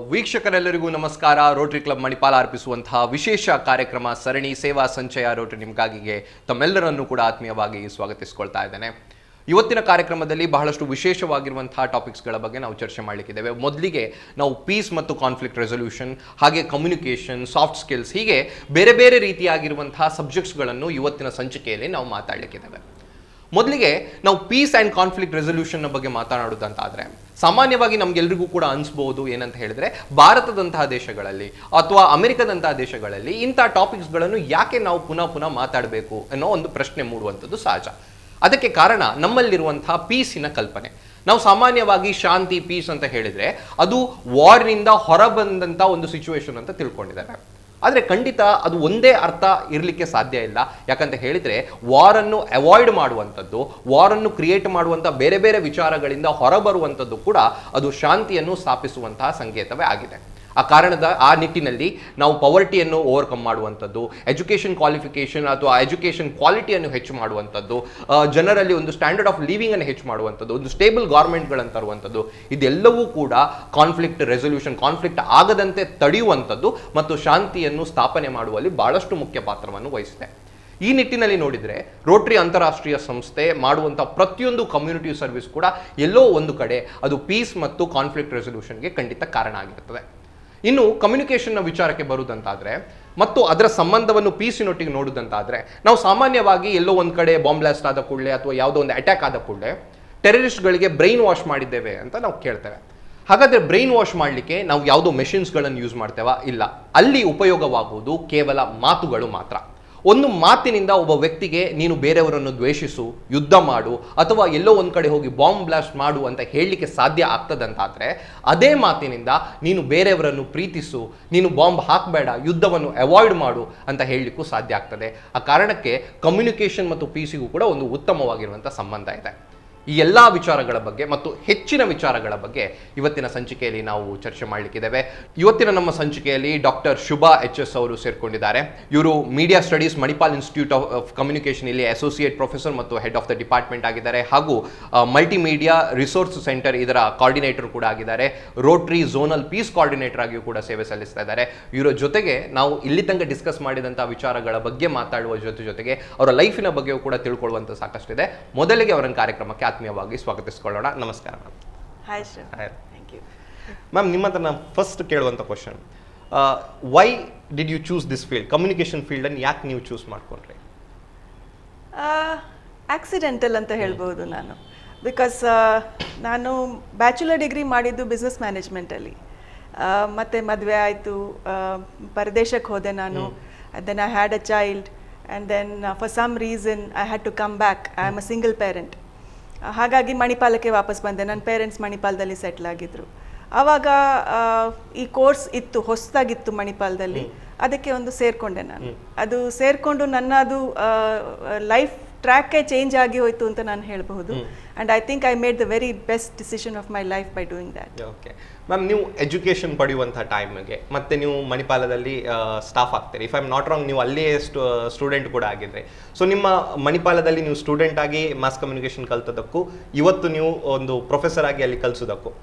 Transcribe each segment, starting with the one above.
ವೀಕ್ಷಕರೆಲ್ಲರಿಗೂ ನಮಸ್ಕಾರ. Rotary club Manipal ಅರ್ಪಿಸುವಂತಹ ವಿಶೇಷ ಕಾರ್ಯಕ್ರಮ ಸರಣಿ ಸೇವಾ ಸಂಚಯ ರೋಟರಿ ನಿಮಗಾಗಿಗೆ ತಮ್ಮೆಲ್ಲರನ್ನೂ ಕೂಡ ಆತ್ಮೀಯವಾಗಿ ಸ್ವಾಗತಿಸಿಕೊಳ್ತಾ ಇದ್ದೇನೆ. ಇವತ್ತಿನ ಕಾರ್ಯಕ್ರಮದಲ್ಲಿ ಬಹಳಷ್ಟು ವಿಶೇಷವಾಗಿರುವಂತಹ ಟಾಪಿಕ್ಸ್ಗಳ ಬಗ್ಗೆ ನಾವು ಚರ್ಚೆ ಮಾಡಲಿಕ್ಕಿದ್ದೇವೆ. ಮೊದಲಿಗೆ ನಾವು ಪೀಸ್ ಮತ್ತು ಕಾನ್ಫ್ಲಿಕ್ಟ್ ರೆಸೊಲ್ಯೂಷನ್, ಹಾಗೆ ಕಮ್ಯುನಿಕೇಷನ್, ಸಾಫ್ಟ್ ಸ್ಕಿಲ್ಸ್, ಹೀಗೆ ಬೇರೆ ಬೇರೆ ರೀತಿಯಾಗಿರುವಂತಹ ಸಬ್ಜೆಕ್ಟ್ಸ್ಗಳನ್ನು ಇವತ್ತಿನ ಸಂಚಿಕೆಯಲ್ಲಿ ನಾವು ಮಾತಾಡಲಿಕ್ಕಿದ್ದೇವೆ. ಮೊದಲಿಗೆ ನಾವು ಪೀಸ್ ಆ್ಯಂಡ್ ಕಾನ್ಫ್ಲಿಕ್ಟ್ ರೆಸೊಲ್ಯೂಷನ್ನ ಬಗ್ಗೆ ಮಾತನಾಡೋದಂತಾದರೆ ಸಾಮಾನ್ಯವಾಗಿ ನಮಗೆಲ್ಲರಿಗೂ ಕೂಡ ಅನಿಸ್ಬೋದು ಏನಂತ ಹೇಳಿದ್ರೆ, ಭಾರತದಂತಹ ದೇಶಗಳಲ್ಲಿ ಅಥವಾ ಅಮೆರಿಕದಂತಹ ದೇಶಗಳಲ್ಲಿ ಇಂಥ ಟಾಪಿಕ್ಸ್ಗಳನ್ನು ಯಾಕೆ ನಾವು ಪುನಃ ಮಾತಾಡಬೇಕು ಅನ್ನೋ ಒಂದು ಪ್ರಶ್ನೆ ಮೂಡುವಂಥದ್ದು ಸಹಜ. ಅದಕ್ಕೆ ಕಾರಣ ನಮ್ಮಲ್ಲಿರುವಂತಹ ಪೀಸಿನ ಕಲ್ಪನೆ. ನಾವು ಸಾಮಾನ್ಯವಾಗಿ ಶಾಂತಿ, ಪೀಸ್ ಅಂತ ಹೇಳಿದರೆ ಅದು ವಾರ್ನಿಂದ ಹೊರಬಂದಂಥ ಒಂದು ಸಿಚುವೇಶನ್ ಅಂತ ತಿಳ್ಕೊಂಡಿದ್ದಾರೆ. ಆದರೆ ಖಂಡಿತ ಅದು ಒಂದೇ ಅರ್ಥ ಇರಲಿಕ್ಕೆ ಸಾಧ್ಯ ಇಲ್ಲ. ಯಾಕಂತ ಹೇಳಿದರೆ ವಾರನ್ನು ಅವಾಯ್ಡ್ ಮಾಡುವಂಥದ್ದು, ವಾರನ್ನು ಕ್ರಿಯೇಟ್ ಮಾಡುವಂಥ ಬೇರೆ ಬೇರೆ ವಿಚಾರಗಳಿಂದ ಹೊರಬರುವಂಥದ್ದು ಕೂಡ ಅದು ಶಾಂತಿಯನ್ನು ಸ್ಥಾಪಿಸುವಂತಹ ಸಂಕೇತವೇ ಆಗಿದೆ. ಆ ನಿಟ್ಟಿನಲ್ಲಿ ನಾವು ಪವರ್ಟಿಯನ್ನು ಓವರ್ಕಮ್ ಮಾಡುವಂಥದ್ದು, ಎಜುಕೇಷನ್ ಕ್ವಾಲಿಫಿಕೇಷನ್ ಅಥವಾ ಎಜುಕೇಷನ್ ಕ್ವಾಲಿಟಿಯನ್ನು ಹೆಚ್ಚು ಮಾಡುವಂಥದ್ದು, ಜನರಲ್ಲಿ ಒಂದು ಸ್ಟ್ಯಾಂಡರ್ಡ್ ಆಫ್ ಲಿವಿಂಗ್ ಅನ್ನು ಹೆಚ್ಚು ಮಾಡುವಂಥದ್ದು, ಒಂದು ಸ್ಟೇಬಲ್ ಗೌರ್ಮೆಂಟ್ಗಳನ್ನು ತರುವಂಥದ್ದು, ಇದೆಲ್ಲವೂ ಕೂಡ ಕಾನ್ಫ್ಲಿಕ್ಟ್ ರೆಸೊಲ್ಯೂಷನ್, ಕಾನ್ಫ್ಲಿಕ್ಟ್ ಆಗದಂತೆ ತಡೆಯುವಂಥದ್ದು ಮತ್ತು ಶಾಂತಿಯನ್ನು ಸ್ಥಾಪನೆ ಮಾಡುವಲ್ಲಿ ಬಹಳಷ್ಟು ಮುಖ್ಯ ಪಾತ್ರವನ್ನು ವಹಿಸಿದೆ. ಈ ನಿಟ್ಟಿನಲ್ಲಿ ನೋಡಿದರೆ ರೋಟರಿ ಅಂತಾರಾಷ್ಟ್ರೀಯ ಸಂಸ್ಥೆ ಮಾಡುವಂಥ ಪ್ರತಿಯೊಂದು ಕಮ್ಯುನಿಟಿ ಸರ್ವಿಸ್ ಕೂಡ ಎಲ್ಲೋ ಒಂದು ಕಡೆ ಅದು ಪೀಸ್ ಮತ್ತು ಕಾನ್ಫ್ಲಿಕ್ಟ್ ರೆಸೊಲ್ಯೂಷನ್ಗೆ ಖಂಡಿತ ಕಾರಣ ಆಗಿರುತ್ತದೆ. ಇನ್ನು ಕಮ್ಯುನಿಕೇಷನ್ನ ವಿಚಾರಕ್ಕೆ ಬರುವುದಂತಾದರೆ ಮತ್ತು ಅದರ ಸಂಬಂಧವನ್ನು ಪೀಸಿನೊಟ್ಟಿಗೆ ನೋಡುವುದಂತಾದರೆ, ನಾವು ಸಾಮಾನ್ಯವಾಗಿ ಎಲ್ಲೋ ಒಂದು ಕಡೆ ಬಾಂಬ್ ಬ್ಲಾಸ್ಟ್ ಆದ ಕೂಡಲೇ ಅಥವಾ ಯಾವುದೋ ಒಂದು ಅಟ್ಯಾಕ್ ಆದ ಕೂಡಲೇ ಟೆರರಿಸ್ಟ್ಗಳಿಗೆ ಬ್ರೈನ್ ವಾಶ್ ಮಾಡಿದ್ದೇವೆ ಅಂತ ನಾವು ಕೇಳ್ತೇವೆ. ಹಾಗಾದರೆ ಬ್ರೈನ್ ವಾಶ್ ಮಾಡಲಿಕ್ಕೆ ನಾವು ಯಾವುದೋ ಮೆಷಿನ್ಸ್ಗಳನ್ನು ಯೂಸ್ ಮಾಡ್ತೇವಾ? ಇಲ್ಲ. ಅಲ್ಲಿ ಉಪಯೋಗವಾಗುವುದು ಕೇವಲ ಮಾತುಗಳು ಮಾತ್ರ. ಒಂದು ಮಾತಿನಿಂದ ಒಬ್ಬ ವ್ಯಕ್ತಿಗೆ ನೀನು ಬೇರೆಯವರನ್ನು ದ್ವೇಷಿಸು, ಯುದ್ಧ ಮಾಡು ಅಥವಾ ಎಲ್ಲೋ ಒಂದು ಕಡೆ ಹೋಗಿ ಬಾಂಬ್ ಬ್ಲಾಸ್ಟ್ ಮಾಡು ಅಂತ ಹೇಳಲಿಕ್ಕೆ ಸಾಧ್ಯ ಆಗ್ತದಂತಾದರೆ, ಅದೇ ಮಾತಿನಿಂದ ನೀನು ಬೇರೆಯವರನ್ನು ಪ್ರೀತಿಸು, ನೀನು ಬಾಂಬ್ ಹಾಕಬೇಡ, ಯುದ್ಧವನ್ನು ಅವಾಯ್ಡ್ ಮಾಡು ಅಂತ ಹೇಳಲಿಕ್ಕೂ ಸಾಧ್ಯ ಆಗ್ತದೆ. ಆ ಕಾರಣಕ್ಕೆ ಕಮ್ಯುನಿಕೇಷನ್ ಮತ್ತು ಪೀಸಿಗೂ ಕೂಡ ಒಂದು ಉತ್ತಮವಾಗಿರುವಂಥ ಸಂಬಂಧ ಇದೆ. ಈ ಎಲ್ಲ ವಿಚಾರಗಳ ಬಗ್ಗೆ ಮತ್ತು ಹೆಚ್ಚಿನ ವಿಚಾರಗಳ ಬಗ್ಗೆ ಇವತ್ತಿನ ಸಂಚಿಕೆಯಲ್ಲಿ ನಾವು ಚರ್ಚೆ ಮಾಡಲಿಕ್ಕಿದ್ದೇವೆ. ಇವತ್ತಿನ ನಮ್ಮ ಸಂಚಿಕೆಯಲ್ಲಿ ಡಾಕ್ಟರ್ ಶುಭಾ HS ಅವರು ಸೇರ್ಕೊಂಡಿದ್ದಾರೆ. ಇವರು media studies Manipal institute of communication ಇಲ್ಲಿ ಅಸೋಸಿಯೇಟ್ ಪ್ರೊಫೆಸರ್ ಮತ್ತು ಹೆಡ್ ಆಫ್ ದ ಡಿಪಾರ್ಟ್ಮೆಂಟ್ ಆಗಿದ್ದಾರೆ. ಹಾಗೂ ಮಲ್ಟಿಮೀಡಿಯಾ ರಿಸೋರ್ಸ್ ಸೆಂಟರ್ ಇದರ ಕೋಆರ್ಡಿನೇಟರ್ ಕೂಡ ಆಗಿದ್ದಾರೆ. ರೋಟರಿ ಝೋನಲ್ ಪೀಸ್ ಕೋಆರ್ಡಿನೇಟರ್ ಆಗಿಯೂ ಕೂಡ ಸೇವೆ ಸಲ್ಲಿಸ್ತಾ ಇದ್ದಾರೆ. ಇವರ ಜೊತೆಗೆ ನಾವು ಇಲ್ಲಿ ತನಕ ಡಿಸ್ಕಸ್ ಮಾಡಿದಂಥ ವಿಚಾರಗಳ ಬಗ್ಗೆ ಮಾತಾಡುವ ಜೊತೆಗೆ ಅವರ ಲೈಫಿನ ಬಗ್ಗೆಯೂ ಕೂಡ ತಿಳ್ಕೊಳ್ಳುವಂಥ ಸಾಕಷ್ಟಿದೆ. ಮೊದಲಿಗೆ ಅವರನ್ನು ಕಾರ್ಯಕ್ರಮಕ್ಕೆ ಆತ್ಮೀಯವಾಗಿ ಸ್ವಾಗತಿಸಿಕೊಳ್ಳೋಣ. ನಮಸ್ಕಾರ ma'am. Hi sir. Thank you ma'am, ನಿಮ್ಮ ಹತ್ರ ನಾನು ಫಸ್ಟ್ ಕೇಳುವಂಥ question, why did you choose this field, communication ಫೀಲ್ಡನ್ನು ಯಾಕೆ ನೀವು ಚೂಸ್ ಮಾಡ್ಕೊಂಡ್ರಿ? ಆಕ್ಸಿಡೆಂಟಲ್ ಅಂತ ಹೇಳ್ಬೋದು ನಾನು. ಬಿಕಾಸ್ ನಾನು ಬ್ಯಾಚುಲರ್ ಡಿಗ್ರಿ ಮಾಡಿದ್ದು ಬಿಸ್ನೆಸ್ ಮ್ಯಾನೇಜ್ಮೆಂಟಲ್ಲಿ. ಮತ್ತು ಮದುವೆ ಆಯಿತು, ಪರದೇಶಕ್ಕೆ ಹೋದೆ ನಾನು. Then I had a child and then for some reason I had to come back. I am a single parent. ಹಾಗಾಗಿ ಮಣಿಪಾಲಕ್ಕೆ ವಾಪಸ್ ಬಂದೆ. ನನ್ನ ಪೇರೆಂಟ್ಸ್ ಮಣಿಪಾಲದಲ್ಲಿ ಸೆಟ್ಲ್ ಆಗಿದ್ದರು. ಆವಾಗ ಈ ಕೋರ್ಸ್ ಇತ್ತು, ಹೊಸದಾಗಿತ್ತು ಮಣಿಪಾಲದಲ್ಲಿ. ಅದಕ್ಕೆ ಒಂದು ಸೇರಿಕೊಂಡೆ ನಾನು. ಅದು ಸೇರಿಕೊಂಡು ನನ್ನ ಅದು ಲೈಫ್ ಟ್ರ್ಯಾಕೇ ಚೇಂಜ್ ಆಗಿ ಹೋಯಿತು ಅಂತ ನಾನು ಹೇಳಬಹುದು. And I think I made the very best decision of my life by doing that. Okay ma'am, ನೀವು ಎಜುಕೇಷನ್ ಪಡೆಯುವಂಥ ಟೈಮಿಗೆ ಮತ್ತೆ ನೀವು ಮಣಿಪಾಲದಲ್ಲಿ ಸ್ಟಾಫ್ ಆಗ್ತೀರಿ. If I am not wrong, ನೀವು ಅಲ್ಲಿಯೇ ಸ್ಟೂಡೆಂಟ್ ಕೂಡ ಆಗಿದ್ರಿ. ಸೊ ನಿಮ್ಮ ಮಣಿಪಾಲದಲ್ಲಿ ನೀವು ಸ್ಟೂಡೆಂಟ್ ಆಗಿ ಮಾಸ್ ಕಮ್ಯುನಿಕೇಷನ್ ಕಲ್ತದಕ್ಕೂ ಇವತ್ತು ನೀವು ಒಂದು ಪ್ರೊಫೆಸರ್ ಆಗಿ ಅಲ್ಲಿ ಕಲಿಸೋದಕ್ಕೂ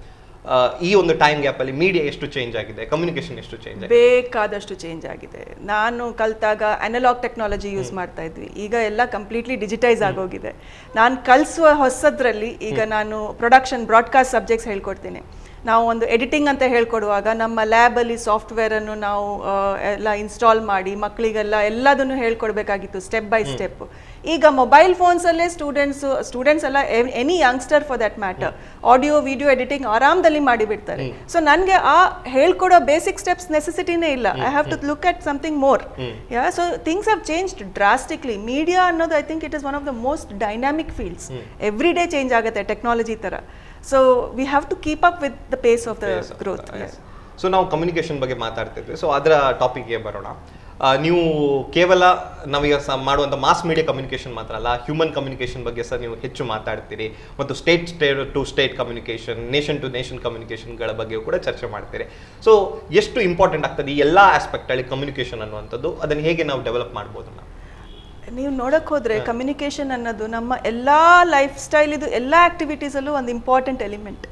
ಈ ಒಂದು ಟೈಮ್ ಗ್ಯಾಪಲ್ಲಿ ಮೀಡಿಯಾ ಎಷ್ಟು ಚೇಂಜ್ ಆಗಿದೆ, ಕಮ್ಯುನಿಕೇಷನ್ ಎಷ್ಟು ಚೇಂಜ್ ಆಗಿದೆ? ಬೇಕಾದಷ್ಟು ಚೇಂಜ್ ಆಗಿದೆ. ನಾನು ಕಲಿತಾಗ ಅನಲಾಗ್ ಟೆಕ್ನಾಲಜಿ ಯೂಸ್ ಮಾಡ್ತಾ ಇದ್ವಿ. ಈಗ ಎಲ್ಲ ಕಂಪ್ಲೀಟ್ಲಿ ಡಿಜಿಟೈಸ್ ಆಗೋಗಿದೆ. ನಾನು ಕಲಿಸುವ ಹೊಸದ್ರಲ್ಲಿ ಈಗ ನಾನು ಪ್ರೊಡಕ್ಷನ್, ಬ್ರಾಡ್ಕಾಸ್ಟ್ ಸಬ್ಜೆಕ್ಟ್ಸ್ ಹೇಳ್ಕೊಡ್ತೀನಿ. ನಾವು ಒಂದು ಎಡಿಟಿಂಗ್ ಅಂತ ಹೇಳ್ಕೊಡುವಾಗ ನಮ್ಮ ಲ್ಯಾಬಲ್ಲಿ ಸಾಫ್ಟ್ವೇರನ್ನು ನಾವು ಎಲ್ಲ ಇನ್ಸ್ಟಾಲ್ ಮಾಡಿ ಮಕ್ಕಳಿಗೆಲ್ಲ ಎಲ್ಲದನ್ನು ಹೇಳ್ಕೊಡ್ಬೇಕಾಗಿತ್ತು ಸ್ಟೆಪ್ ಬೈ ಸ್ಟೆಪ್. ಈಗ ಮೊಬೈಲ್ ಫೋನ್ಸಲ್ಲೇ ಸ್ಟೂಡೆಂಟ್ಸ್ ಎಲ್ಲ any youngster for that matter audio video editing ಆರಾಮದಲ್ಲಿ ಮಾಡಿಬಿಡ್ತಾರೆ. ಸೊ ನನಗೆ ಆ ಹೇಳ್ಕೊಡೋ ಬೇಸಿಕ್ ಸ್ಟೆಪ್ಸ್ ನೆಸೆಸಿಟಿನೇ ಇಲ್ಲ. I have to look at something more. So things have changed drastically. Media ಅನ್ನೋದು I think it is one of the most dynamic fields. Every day change ಆಗುತ್ತೆ technology ಥರ. So we have to keep up with the phase of the growth. So ನಾವು communication ಬಗ್ಗೆ ಮಾತಾಡ್ತಿದ್ವಿ. So ಅದರ ಟಾಪಿಕ್ಗೆ ಬರೋಣ. ನೀವು ಕೇವಲ ನಾವೀಗ ಮಾಡುವಂಥ ಮಾಸ್ ಮೀಡಿಯಾ ಕಮ್ಯುನಿಕೇಷನ್ ಮಾತ್ರ ಅಲ್ಲ, ಹ್ಯೂಮನ್ ಕಮ್ಯುನಿಕೇಷನ್ ಬಗ್ಗೆ ಸಹ ನೀವು ಹೆಚ್ಚು ಮಾತಾಡ್ತೀರಿ. ಮತ್ತು state to state communication, nation to nation ಕಮ್ಯುನಿಕೇಷನ್ಗಳ ಬಗ್ಗೆ ಕೂಡ ಚರ್ಚೆ ಮಾಡ್ತೀರಿ. ಸೊ ಎಷ್ಟು ಇಂಪಾರ್ಟೆಂಟ್ ಆಗ್ತದೆ ಈ ಎಲ್ಲ ಆಸ್ಪೆಕ್ಟಲ್ಲಿ ಕಮ್ಯುನಿಕೇಷನ್ ಅನ್ನುವಂಥದ್ದು? ಅದನ್ನು ಹೇಗೆ ನಾವು ಡೆವಲಪ್ ಮಾಡ್ಬೋದು ನಾವು? ನೀವು ನೋಡಕ್ ಹೋದ್ರೆ ಕಮ್ಯುನಿಕೇಶನ್ ಅನ್ನೋದು ನಮ್ಮ ಎಲ್ಲಾ ಲೈಫ್ ಸ್ಟೈಲ್ ಇದು ಎಲ್ಲಾ ಆಕ್ಟಿವಿಟೀಸ್ ಅಲ್ಲೂ ಒಂದು ಇಂಪಾರ್ಟೆಂಟ್ ಎಲಿಮೆಂಟ್.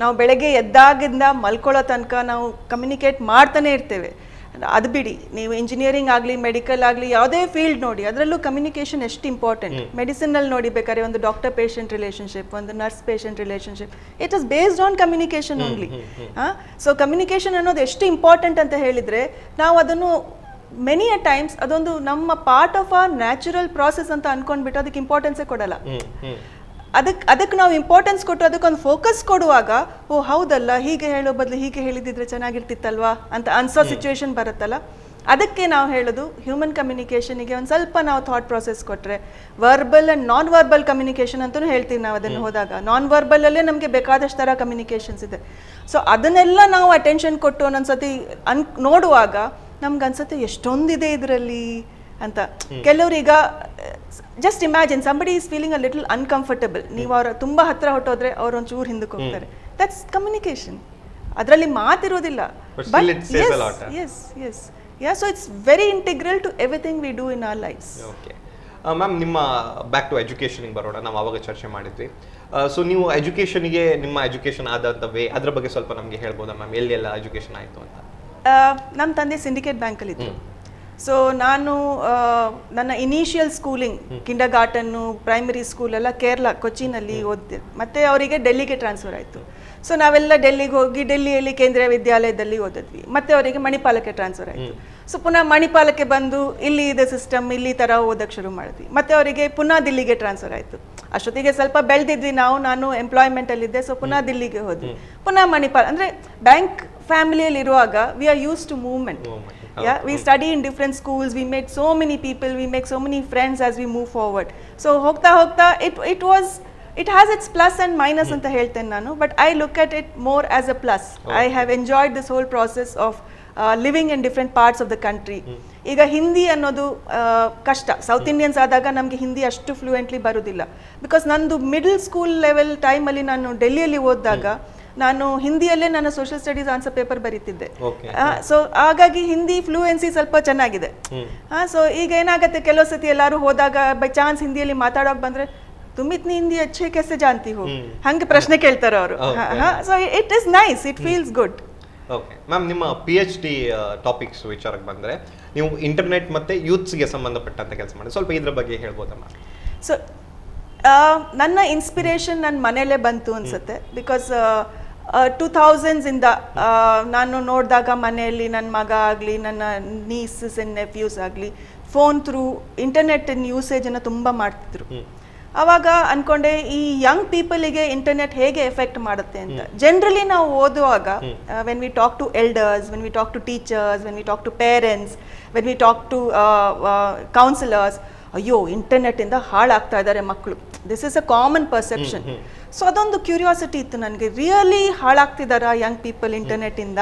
ನಾವು ಬೆಳಗ್ಗೆ ಎದ್ದಾಗಿಂದ ಮಲ್ಕೊಳ್ಳೋ ತನಕ ನಾವು ಕಮ್ಯುನಿಕೇಟ್ ಮಾಡ್ತಾನೆ ಇರ್ತೇವೆ. ಅದು ಬಿಡಿ, ನೀವು ಇಂಜಿನಿಯರಿಂಗ್ ಆಗಲಿ ಮೆಡಿಕಲ್ ಆಗಲಿ ಯಾವುದೇ ಫೀಲ್ಡ್ ನೋಡಿ, ಅದರಲ್ಲೂ ಕಮ್ಯುನಿಕೇಶನ್ ಎಷ್ಟು ಇಂಪಾರ್ಟೆಂಟ್. ಮೆಡಿಸಿನಲ್ಲಿ ನೋಡಿ ಬೇಕಾದ್ರೆ ಒಂದು ಡಾಕ್ಟರ್ ಪೇಷಂಟ್ ರಿಲೇಶನ್ಶಿಪ್, ಒಂದು nurse patient relationship, it is based on communication only. So communication ಅನ್ನೋದು ಎಷ್ಟು ಇಂಪಾರ್ಟೆಂಟ್ ಅಂತ ಹೇಳಿದ್ರೆ ನಾವು ಅದನ್ನು ಮೆನಿ ಅ ಟೈಮ್ಸ್ ಅದೊಂದು ನಮ್ಮ ಪಾರ್ಟ್ ಆಫ್ ಆ ನ್ಯಾಚುರಲ್ ಪ್ರಾಸೆಸ್ ಅಂತ ಅನ್ಕೊಂಡ್ಬಿಟ್ಟು ಅದಕ್ಕೆ ಇಂಪಾರ್ಟೆನ್ಸೇ ಕೊಡಲ್ಲ. ಅದಕ್ಕೆ ನಾವು ಇಂಪಾರ್ಟೆನ್ಸ್ ಕೊಟ್ಟು ಅದಕ್ಕೊಂದು ಫೋಕಸ್ ಕೊಡುವಾಗ ಓ ಹೌದಲ್ಲ, ಹೀಗೆ ಹೇಳೋ ಬದಲು ಹೀಗೆ ಹೇಳಿದಿದ್ರೆ ಚೆನ್ನಾಗಿರ್ತಿತ್ತಲ್ವಾ ಅಂತ ಅನ್ಸೋ ಸಿಚುವೇಶನ್ ಬರುತ್ತಲ್ಲ. ಅದಕ್ಕೆ ನಾವು ಹೇಳೋದು ಹ್ಯೂಮನ್ ಕಮ್ಯುನಿಕೇಷನಿಗೆ ಒಂದು ಸ್ವಲ್ಪ ನಾವು ಥಾಟ್ ಪ್ರೊಸೆಸ್ ಕೊಟ್ಟರೆ, verbal and non verbal communication ಅಂತಲೂ ಹೇಳ್ತೀವಿ ನಾವು ಅದನ್ನು ಹೋದಾಗ. ನಾನ್ ವರ್ಬಲಲ್ಲೇ ನಮಗೆ ಬೇಕಾದಷ್ಟು ಥರ ಕಮ್ಯುನಿಕೇಷನ್ಸ್ ಇದೆ. ಸೊ ಅದನ್ನೆಲ್ಲ ನಾವು ಅಟೆನ್ಷನ್ ಕೊಟ್ಟು ಒಂದೊಂದ್ಸತಿ ನೋಡುವಾಗ ನಮ್ಗೆ ಅನ್ಸುತ್ತೆ ಎಷ್ಟೊಂದಿದೆ ಇದರಲ್ಲಿ ಅಂತ. ಕೆಲವ್ರೀಗ just imagine somebody is feeling a little uncomfortable, ನೀವು ಅವ್ರ ತುಂಬ ಹತ್ರ ಹೊಟ್ಟೋದ್ರೆ ಅವ್ರು ಒಂಚೂರು ಹಿಂದಕ್ಕೆ ಹೋಗ್ತಾರೆ. ದಟ್ಸ್ ಕಮ್ಯುನಿಕೇಷನ್, ಅದರಲ್ಲಿ ಮಾತಿರೋದಿಲ್ಲ. But so it's very integral to everything we do in our lives. Okay ma'am, ನಿಮ್ಮ ಬ್ಯಾಕ್ ಟು ಎಜುಕೇಷನಿಗೆ ಬರೋಣ. ನಾವು ಅವಾಗ ಚರ್ಚೆ ಮಾಡಿದ್ವಿ. ಸೊ ನೀವು ಎಜುಕೇಷನಿಗೆ ನಿಮ್ಮ ಎಜುಕೇಷನ್ ಆದಂಥ ವೇ ಅದ್ರ ಬಗ್ಗೆ ಸ್ವಲ್ಪ ನಮಗೆ ಹೇಳ್ಬೋದಾ ಮ್ಯಾಮ್? ಎಲ್ಲೆಲ್ಲ ಎಜುಕೇಷನ್ ಆಯಿತು ಅಂತ? ನಮ್ಮ ತಂದೆ ಸಿಂಡಿಕೇಟ್ ಬ್ಯಾಂಕಲ್ಲಿತ್ತು. ಸೊ ನಾನು ನನ್ನ initial schooling kindergarten, primary school ಎಲ್ಲ ಕೇರಳ ಕೊಚ್ಚಿನಲ್ಲಿ ಓದಿದೆ. ಮತ್ತು ಅವರಿಗೆ ಡೆಲ್ಲಿಗೆ ಟ್ರಾನ್ಸ್ಫರ್ ಆಯಿತು. ಸೊ ನಾವೆಲ್ಲ ಡೆಲ್ಲಿಗೆ ಹೋಗಿ ಡೆಲ್ಲಿಯಲ್ಲಿ ಕೇಂದ್ರೀಯ ವಿದ್ಯಾಲಯದಲ್ಲಿ ಓದಿದ್ವಿ. ಮತ್ತು ಅವರಿಗೆ ಮಣಿಪಾಲಕ್ಕೆ ಟ್ರಾನ್ಸ್ಫರ್ ಆಯಿತು. ಸೊ ಪುನಃ ಮಣಿಪಾಲಕ್ಕೆ ಬಂದು ಇಲ್ಲಿ ಇದೆ ಸಿಸ್ಟಮ್, ಇಲ್ಲಿ ಥರ ಓದಕ್ಕೆ ಶುರು ಮಾಡಿದ್ವಿ. ಮತ್ತು ಅವರಿಗೆ ಪುನಃ ದಿಲ್ಲಿಗೆ ಟ್ರಾನ್ಸ್ಫರ್ ಆಯಿತು. ಅಷ್ಟೊತ್ತಿಗೆ ಸ್ವಲ್ಪ ಬೆಳೆದಿದ್ವಿ ನಾನು ಎಂಪ್ಲಾಯ್ಮೆಂಟಲ್ಲಿದ್ದೆ. ಸೊ ಪುನಃ ದಿಲ್ಲಿಗೆ ಹೋದ್ವಿ. ಪುನಃ ಮಣಿಪಾಲ್ ಅಂದರೆ ಬ್ಯಾಂಕ್ ಫ್ಯಾಮಿಲಿಯಲ್ಲಿ ಇರುವಾಗ we are use to movement. We study in different schools, we met so many people, we make so many friends as we move forward. So hogta it has its plus and minus anta heltene nanu, but I look at it more as a plus. I have enjoyed this whole process of living in different parts of the country. ಈಗ ಹಿಂದಿ ಅನ್ನೋದು ಕಷ್ಟ. South Indians ಆದಾಗ ನಮಗೆ ಹಿಂದಿ ಅಷ್ಟು fluently ಬರೋದಿಲ್ಲ. Because ನಂದು middle school level ಟೈಮಲ್ಲಿ ನಾನು ಡೆಲ್ಲಿಯಲ್ಲಿ ಓದಿದಾಗ ನಾನು ಹಿಂದಿಯಲ್ಲೇ ನನ್ನ ಸೋಷಿಯಲ್ ಸ್ಟಡೀಸ್ ಆನ್ಸರ್ ಪೇಪರ್ ಬರೀತಿದ್ದೆ. ಸೊ ಹಾಗಾಗಿ ಹಿಂದಿ ಫ್ಲೂಯೆನ್ಸಿ ಸ್ವಲ್ಪ ಚೆನ್ನಾಗಿದೆ. ಸೊ ಈಗ ಏನಾಗುತ್ತೆ, ಕೆಲವು ಸತಿ ಎಲ್ಲರೂ ಹೋದಾಗ ಬೈ ಚಾನ್ಸ್ ಹಿಂದಿಯಲ್ಲಿ ಮಾತಾಡೋಕೆ ಬಂದ್ರೆ तुम इतनी हिंदी अच्छे कैसे जानती हो ಹಂಗೆ ಪ್ರಶ್ನೆ ಕೇಳ್ತಾರೆ ಅವರು. So it is nice, it feels good. Okay ma'am, ನಿಮ್ಮ PhD ಟಾಪಿಕ್ಸ್ ವಿಚಾರಕ್ಕೆ ಬಂದರೆ ನೀವು ಇಂಟರ್ನೆಟ್ ಮತ್ತು ಯೂತ್ಸ್ಗೆ ಸಂಬಂಧಪಟ್ಟಂಥ ಕೆಲಸ ಮಾಡಿ, ಸ್ವಲ್ಪ ಇದ್ರ ಬಗ್ಗೆ ಹೇಳ್ಬೋದಾ ಮ್ಯಾಮ್? ಸೊ ನನ್ನ ಇನ್ಸ್ಪಿರೇಷನ್ ನನ್ನ ಮನೆಯಲ್ಲೇ ಬಂತು ಅನ್ಸುತ್ತೆ. ಬಿಕಾಸ್ 2000s ಇಂದ ನಾನು ನೋಡಿದಾಗ ಮನೆಯಲ್ಲಿ ನನ್ನ ಮಗ ಆಗಲಿ, ನನ್ನ ನೀಸಸ್ ಆ್ಯಂಡ್ ನೆಫ್ಯೂಸ್ ಆಗಲಿ ಫೋನ್ ಥ್ರೂ ಇಂಟರ್ನೆಟ್ಟಿನ ಯೂಸೇಜನ್ನು ತುಂಬ ಮಾಡ್ತಿದ್ರು. ಆವಾಗ ಅಂದ್ಕೊಂಡೆ ಈ ಯಂಗ್ ಪೀಪಲಿಗೆ ಇಂಟರ್ನೆಟ್ ಹೇಗೆ ಎಫೆಕ್ಟ್ ಮಾಡುತ್ತೆ ಅಂತ. ಜನರಲಿ ನಾವು ಓದುವಾಗ when we talk to elders, when we talk to teachers, when we talk to parents, when we talk to counsellors, ಅಯ್ಯೋ ಇಂಟರ್ನೆಟ್ಟಿಂದ ಹಾಳಾಗ್ತಾ ಇದ್ದಾರೆ ಮಕ್ಕಳು, this is a common perception. So ಅದೊಂದು ಕ್ಯೂರಿಯಾಸಿಟಿ ಇತ್ತು ನನಗೆ, ರಿಯಲಿ ಹಾಳಾಗ್ತಿದ್ದಾರಾ ಯಂಗ್ ಪೀಪಲ್ ಇಂಟರ್ನೆಟ್ಟಿಂದ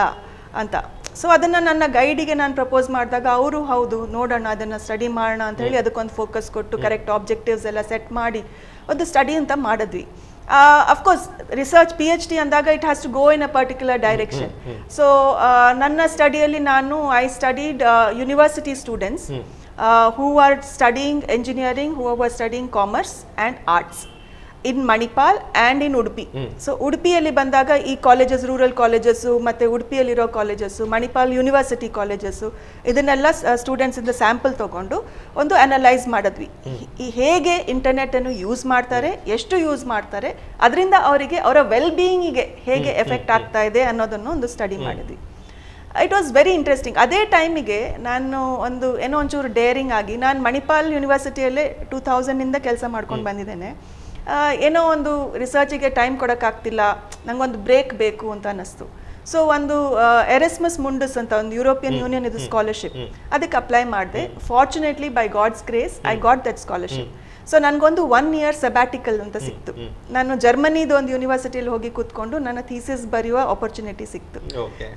ಅಂತ. ಸೊ ಅದನ್ನು ನನ್ನ ಗೈಡಿಗೆ ನಾನು ಪ್ರಪೋಸ್ ಮಾಡಿದಾಗ ಅವರು ಹೌದು ನೋಡೋಣ, ಅದನ್ನು ಸ್ಟಡಿ ಮಾಡೋಣ ಅಂತ ಹೇಳಿ ಅದಕ್ಕೊಂದು ಫೋಕಸ್ ಕೊಟ್ಟು ಕರೆಕ್ಟ್ ಆಬ್ಜೆಕ್ಟಿವ್ಸ್ ಎಲ್ಲ ಸೆಟ್ ಮಾಡಿ ಒಂದು ಸ್ಟಡಿ ಅಂತ ಮಾಡಿದ್ವಿ. ಅಫ್ಕೋರ್ಸ್ ರಿಸರ್ಚ್ PhD ಅಂದಾಗ it has to go in a particular direction. So ನನ್ನ ಸ್ಟಡಿಯಲ್ಲಿ I studied university students who are studying engineering, who were studying commerce and arts in Manipal and in Udupi. So ಉಡುಪಿಯಲ್ಲಿ ಬಂದಾಗ ಈ colleges, rural colleges ಮತ್ತು ಉಡುಪಿಯಲ್ಲಿರೋ colleges, Manipal university colleges, ಇದನ್ನೆಲ್ಲ ಸ್ಟೂಡೆಂಟ್ಸಿಂದ sample ತೊಗೊಂಡು ಒಂದು analyse ಮಾಡಿದ್ವಿ. ಹೇಗೆ ಇಂಟರ್ನೆಟನ್ನು ಯೂಸ್ ಮಾಡ್ತಾರೆ, ಎಷ್ಟು ಯೂಸ್ ಮಾಡ್ತಾರೆ, ಅದರಿಂದ ಅವರಿಗೆ ಅವರ ವೆಲ್ ಬೀಯಿಂಗಿಗೆ ಹೇಗೆ ಎಫೆಕ್ಟ್ ಆಗ್ತಾ ಇದೆ ಅನ್ನೋದನ್ನು ಒಂದು ಸ್ಟಡಿ ಮಾಡಿದ್ವಿ. It was very interesting. ಅದೇ ಟೈಮಿಗೆ ನಾನು ಒಂಚೂರು ಡೇರಿಂಗ್ ಆಗಿ ನಾನು ಮಣಿಪಾಲ್ ಯೂನಿವರ್ಸಿಟಿಯಲ್ಲೇ 2000 ಕೆಲಸ ಮಾಡ್ಕೊಂಡು ಬಂದಿದ್ದೇನೆ. ಏನೋ ಒಂದು ರಿಸರ್ಚಿಗೆ ಟೈಮ್ ಕೊಡೋಕ್ಕಾಗ್ತಿಲ್ಲ, ನಂಗೊಂದು ಬ್ರೇಕ್ ಬೇಕು ಅಂತ ಅನ್ನಿಸ್ತು. ಸೊ ಒಂದು ಎರೆಸ್ಮಸ್ ಮುಂಡಸ್ ಅಂತ ಒಂದು ಯುರೋಪಿಯನ್ ಯೂನಿಯನ್ ಇದು ಸ್ಕಾಲರ್ಶಿಪ್, ಅದಕ್ಕೆ ಅಪ್ಲೈ ಮಾಡಿದೆ. Fortunately by God's grace I got that scholarship. So ನನಗೊಂದು 1 year ಸಬ್ಯಾಟಿಕಲ್ ಅಂತ ಸಿಕ್ತು. ನಾನು ಜರ್ಮನಿದು ಒಂದು ಯೂನಿವರ್ಸಿಟಿಯಲ್ಲಿ ಹೋಗಿ ಕೂತ್ಕೊಂಡು ನನ್ನ ಥೀಸಿಸ್ ಬರೆಯುವ ಆಪರ್ಚುನಿಟಿ ಸಿಕ್ತು.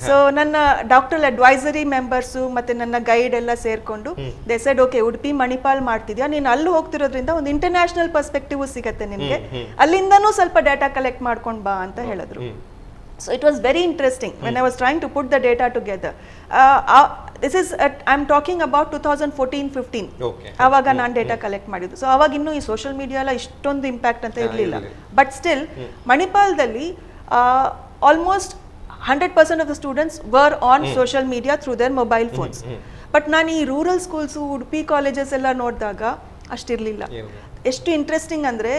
ಸೊ ನನ್ನ ಡಾಕ್ಟರಲ್ ಅಡ್ವೈಸರಿ ಮೆಂಬರ್ಸು ಮತ್ತು ನನ್ನ ಗೈಡ್ ಎಲ್ಲ ಸೇರಿಕೊಂಡು they said okay Udupi Manipal ಮಾಡ್ತಿದ್ಯಾ, ನೀನು ಅಲ್ಲಿ ಹೋಗ್ತಿರೋದ್ರಿಂದ ಒಂದು ಇಂಟರ್ನ್ಯಾಷನಲ್ ಪರ್ಸ್ಪೆಕ್ಟಿವ್ ಸಿಗತ್ತೆ ನಿನಗೆ, ಅಲ್ಲಿಂದನೂ ಸ್ವಲ್ಪ ಡೇಟಾ ಕಲೆಕ್ಟ್ ಮಾಡ್ಕೊಂಡು ಬಾ ಅಂತ ಹೇಳಿದ್ರು. So it was very interesting when I was trying to put the data together. This is I am talking about 2014-15 Okay. ಆವಾಗ ನಾನು ಡೇಟಾ ಕಲೆಕ್ಟ್ ಮಾಡಿದ್ದು. ಸೊ ಅವಾಗ ಇನ್ನೂ ಈ ಸೋಷಿಯಲ್ ಮೀಡಿಯಾ ಎಲ್ಲ ಇಷ್ಟೊಂದು ಇಂಪ್ಯಾಕ್ಟ್ ಅಂತ ಇರಲಿಲ್ಲ. ಬಟ್ ಸ್ಟಿಲ್ ಮಣಿಪಾಲದಲ್ಲಿ almost 100% of the students were on social media through their mobile phones. But ನಾನು ಈ ರೂರಲ್ ಸ್ಕೂಲ್ಸು, ಉಡುಪಿ ಕಾಲೇಜಸ್ ಎಲ್ಲ ನೋಡಿದಾಗ ಅಷ್ಟಿರಲಿಲ್ಲ. ಎಷ್ಟು ಇಂಟ್ರೆಸ್ಟಿಂಗ್ ಅಂದರೆ,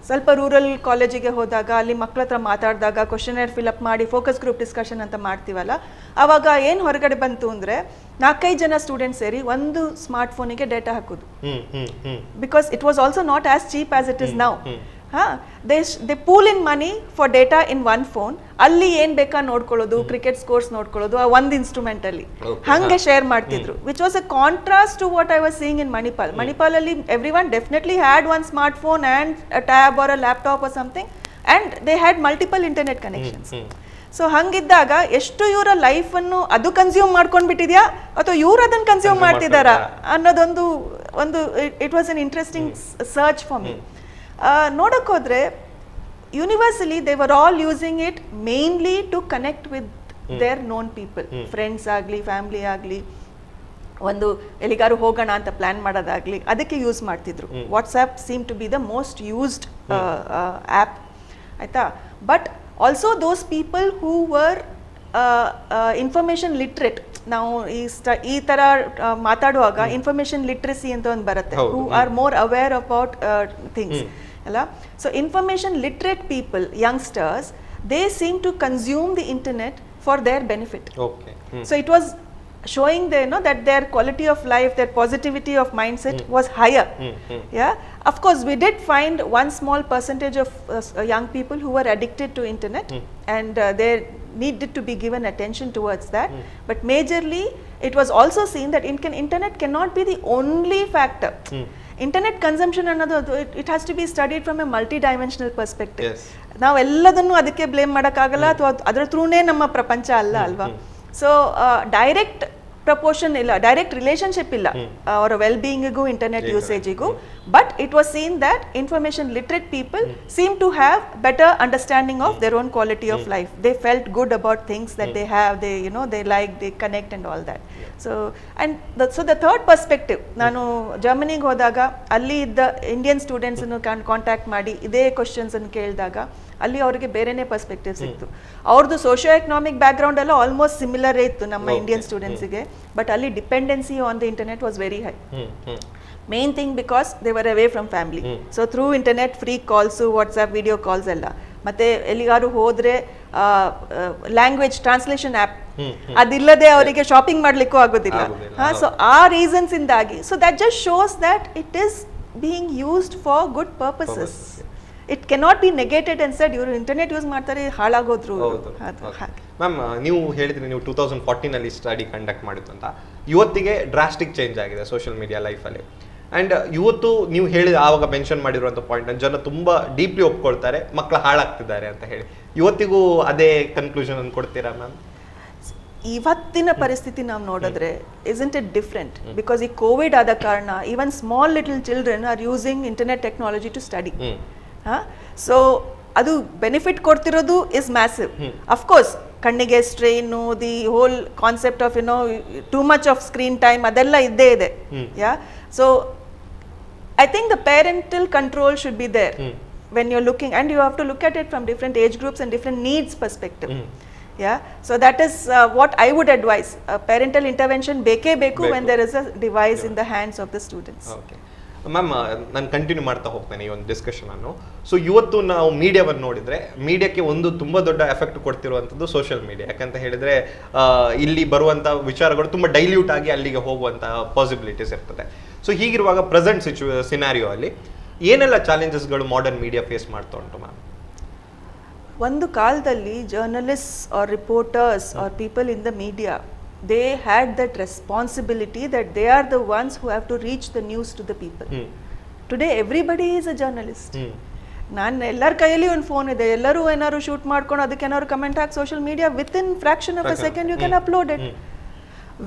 ಸ್ವಲ್ಪ ರೂರಲ್ ಕಾಲೇಜಿಗೆ ಹೋದಾಗ ಅಲ್ಲಿ ಮಕ್ಕಳ ಹತ್ರ ಮಾತಾಡಿದಾಗ ಕ್ವಶನೇರ್ ಫಿಲಪ್ ಮಾಡಿ ಫೋಕಸ್ ಗ್ರೂಪ್ ಡಿಸ್ಕಷನ್ ಅಂತ ಮಾಡ್ತೀವಲ್ಲ, ಆವಾಗ ಏನು ಹೊರಗಡೆ ಬಂತು ಅಂದರೆ 4-5 ಜನ ಸ್ಟೂಡೆಂಟ್ಸ್ ಸೇರಿ ಒಂದು ಸ್ಮಾರ್ಟ್ ಫೋನಿಗೆ ಡೇಟಾ ಹಾಕೋದು. Because it was also not as cheap as it is now. They pool in money for data in one phone. ಅಲ್ಲಿ ಏನ್ ಬೇಕಾ ನೋಡ್ಕೊಳ್ಳೋದು, ಕ್ರಿಕೆಟ್ ಸ್ಕೋರ್ಸ್ ನೋಡ್ಕೊಳ್ಳೋದು ಆ ಒಂದು ಇನ್ಸ್ಟ್ರೂಮೆಂಟ್ ಅಲ್ಲಿ ಹಂಗೆ ಶೇರ್ ಮಾಡ್ತಿದ್ರು, which was a contrast to what I was seeing in Manipal. Manipal ಅಲ್ಲಿ every one definitely had one smart phone and a tab or a laptop or something and they had multiple internet connections. So ಹಂಗಿದ್ದಾಗ ಎಷ್ಟು ಇವರ life ಅನ್ನು ಅದು consume ಮಾಡ್ಕೊಂಡ್ ಬಿಟ್ಟಿದ್ಯಾ ಅಥವಾ ಇವ್ರು ಅದನ್ನ ಕನ್ಸ್ಯೂಮ್ ಮಾಡ್ತಿದಾರಾ ಅನ್ನೋದೊಂದು it was an interesting search for me. ನೋಡಕ್ ಹೋದ್ರೆ universally they were all using it mainly to connect with their known people, friends ಆಗಲಿ ಫ್ಯಾಮಿಲಿ ಆಗಲಿ, ಒಂದು ಎಲ್ಲಿಗಾರು ಹೋಗೋಣ ಅಂತ ಪ್ಲಾನ್ ಮಾಡೋದಾಗ್ಲಿ ಅದಕ್ಕೆ ಯೂಸ್ ಮಾಡ್ತಿದ್ರು. WhatsApp seem to be the most used app, ಆಯ್ತಾ. But also those people who were information literate, ನಾವು ಈ ತರ ಮಾತಾಡುವಾಗ ಇನ್ಫಾರ್ಮೇಶನ್ ಲಿಟ್ರಸಿ ಅಂತ ಒಂದು ಬರುತ್ತೆ, who are more aware about things ಅಲ್ಲ. So information literate people, youngsters, they seem to consume the internet for their benefit. So it was showing that their quality of life, their positivity of mindset was higher. Yeah, of course we did find one small percentage of young people who were addicted to internet and they needed to be given attention towards that. But majorly it was also seen that internet cannot be the only factor. Internet consumption ಅನ್ನೋದು it has to be studied from a multi-dimensional perspective. ನಾವು ಎಲ್ಲದನ್ನು ಅದಕ್ಕೆ blame ಮಾಡೋಕ್ಕಾಗಲ್ಲ ಅಥವಾ ಅದರ ಥ್ರೂನೇ ನಮ್ಮ ಪ್ರಪಂಚ ಅಲ್ಲ ಅಲ್ವಾ. ಸೊ ಡೈರೆಕ್ಟ್ ಪ್ರಪೋರ್ಷನ್ ಇಲ್ಲ, ಡೈರೆಕ್ಟ್ ರಿಲೇಶನ್ಶಿಪ್ ಇಲ್ಲ ಅವರ ವೆಲ್ ಬೀಯಿಂಗಿಗೂ ಇಂಟರ್ನೆಟ್ ಯೂಸೇಜಿಗೂ. But it was seen that information literate people seem to have better understanding of their own quality of life. They felt good about things that they have, they like, they connect and all that. So the third perspective, ನಾನು ಜರ್ಮನಿಗೆ ಹೋದಾಗ ಅಲ್ಲಿ ಇದ್ದ Indian ಸ್ಟೂಡೆಂಟ್ಸನ್ನು contact ಮಾಡಿ ಇದೇ questions ಅನ್ನು ಕೇಳಿದಾಗ ಅಲ್ಲಿ ಅವರಿಗೆ ಬೇರೆನೇ ಪರ್ಸ್ಪೆಕ್ಟಿವ್ ಸಿಕ್ತು. ಅವ್ರದ್ದು ಸೋಷಿಯೋ ಎಕನಾಮಿಕ್ ಬ್ಯಾಕ್ ಗ್ರೌಂಡ್ ಎಲ್ಲ ಆಲ್ಮೋಸ್ಟ್ ಸಿಮಿಲರ್ ಇತ್ತು ನಮ್ಮ ಇಂಡಿಯನ್ ಸ್ಟೂಡೆಂಟ್ಸಿಗೆ. ಬಟ್ ಅಲ್ಲಿ dependency on the internet was very high. Main thing because they were away from family. So through internet free calls, WhatsApp video calls ಎಲ್ಲ, ಮತ್ತೆ ಎಲ್ಲಿಗಾರು ಹೋದ್ರೆ language translation app ಅದಿಲ್ಲದೆ ಅವರಿಗೆ shopping ಮಾಡ್ಲಿಕ್ಕೂ ಆಗೋದಿಲ್ಲ. ಸೊ ಆ ರೀಸನ್ಸ್ ಇಂದಾಗಿ, so that just shows that it is being used for good purposes. It cannot be negated and said ಇವರು ಇಂಟರ್ನೆಟ್ ಯೂಸ್ ಮಾಡ್ತಾರೆ ಹಾಳಾಗೋದ್ರು. ಮ್ಯಾಮ್, ನೀವು ಹೇಳಿದ್ರಿ ನೀವು 2014 ಸ್ಟಡಿ ಕಂಡಕ್ಟ್ ಮಾಡಿದ್ದು ಅಂತ. ಇವತ್ತಿಗೆ ಡ್ರಾಸ್ಟಿಕ್ ಚೇಂಜ್ ಆಗಿದೆ ಸೋಷಿಯಲ್ ಮೀಡಿಯಾ ಲೈಫಲ್ಲಿ. ಆ್ಯಂಡ್ ಇವತ್ತು ನೀವು ಹೇಳಿದ ಆವಾಗ ಮೆನ್ಷನ್ ಮಾಡಿರುವಂಥ ಪಾಯಿಂಟ್ ಜನ ತುಂಬ ಡೀಪ್ಲಿ ಒಪ್ಕೊಳ್ತಾರೆ, ಮಕ್ಕಳು ಹಾಳಾಗ್ತಿದ್ದಾರೆ ಅಂತ ಹೇಳಿ. ಇವತ್ತಿಗೂ ಅದೇ ಕನ್ಕ್ಲೂಷನ್ ಅನ್ನು ಕೊಡ್ತೀರಾ ಮ್ಯಾಮ್? ಇವತ್ತಿನ ಪರಿಸ್ಥಿತಿ ನಾವು ನೋಡಿದ್ರೆ isn't it different? Because ಈ ಕೋವಿಡ್ ಆದ ಕಾರಣ even small little children are using internet technology to study. So ಅದು ಬೆನಿಫಿಟ್ ಕೊಡ್ತಿರೋದು ಇಸ್ ಮ್ಯಾಸಿವ್. ಅಫ್ಕೋರ್ಸ್ ಕಣ್ಣಿಗೆ strain, the whole concept of too much of screen time ಅದೆಲ್ಲ ಇದ್ದೇ ಇದೆ. Yeah, so I think the parental control should be there when you are looking, and you have to look at it from different age groups and different needs perspective. Yeah, so that is what I would advise. Parental intervention ಬೇಕೇ ಬೇಕು when there is a device in the hands of the students. Okay. Ma'am, ನಾನು continue ಮಾಡ್ತಾ ಹೋಗ್ತೇನೆ ಈ ಒಂದು discussion ಅನ್ನು. So ಇವತ್ತು ನಾವು ಮೀಡಿಯಾವನ್ನು ನೋಡಿದರೆ ಮೀಡಿಯಾಕ್ಕೆ ಒಂದು ತುಂಬ ದೊಡ್ಡ ಎಫೆಕ್ಟ್ ಕೊಡ್ತಿರುವಂಥದ್ದು ಸೋಷಿಯಲ್ ಮೀಡಿಯಾ. ಯಾಕಂತ ಹೇಳಿದರೆ ಇಲ್ಲಿ ಬರುವಂಥ ವಿಚಾರಗಳು ತುಂಬ ಡೈಲ್ಯೂಟ್ ಆಗಿ ಅಲ್ಲಿಗೆ ಹೋಗುವಂಥ ಪಾಸಿಬಿಲಿಟೀಸ್ ಇರ್ತದೆ. ಸೊ ಹೀಗಿರುವಾಗ ಪ್ರೆಸೆಂಟ್ ಸಿನಾರಿಯೋ ಅಲ್ಲಿ ಏನೆಲ್ಲ ಚಾಲೆಂಜಸ್ಗಳು ಮಾಡರ್ನ್ ಮೀಡಿಯಾ ಫೇಸ್ ಮಾಡ್ತಾ ಉಂಟು ಮ್ಯಾಮ್? ಒಂದು ಕಾಲದಲ್ಲಿ journalists or reporters or people in the media, they had that responsibility that they are the ones who have to reach the news to the people. Today everybody is a journalist. ನಾನು ಎಲ್ಲರ ಕೈಯಲ್ಲಿ ಒಂದು phone ಇದೆ, ಎಲ್ಲರೂ ಏನಾದ್ರು shoot ಮಾಡ್ಕೊಂಡು ಅದಕ್ಕೆ ಏನಾದ್ರು ಕಮೆಂಟ್ ಹಾಕಿ social media within fraction of a second you can upload it.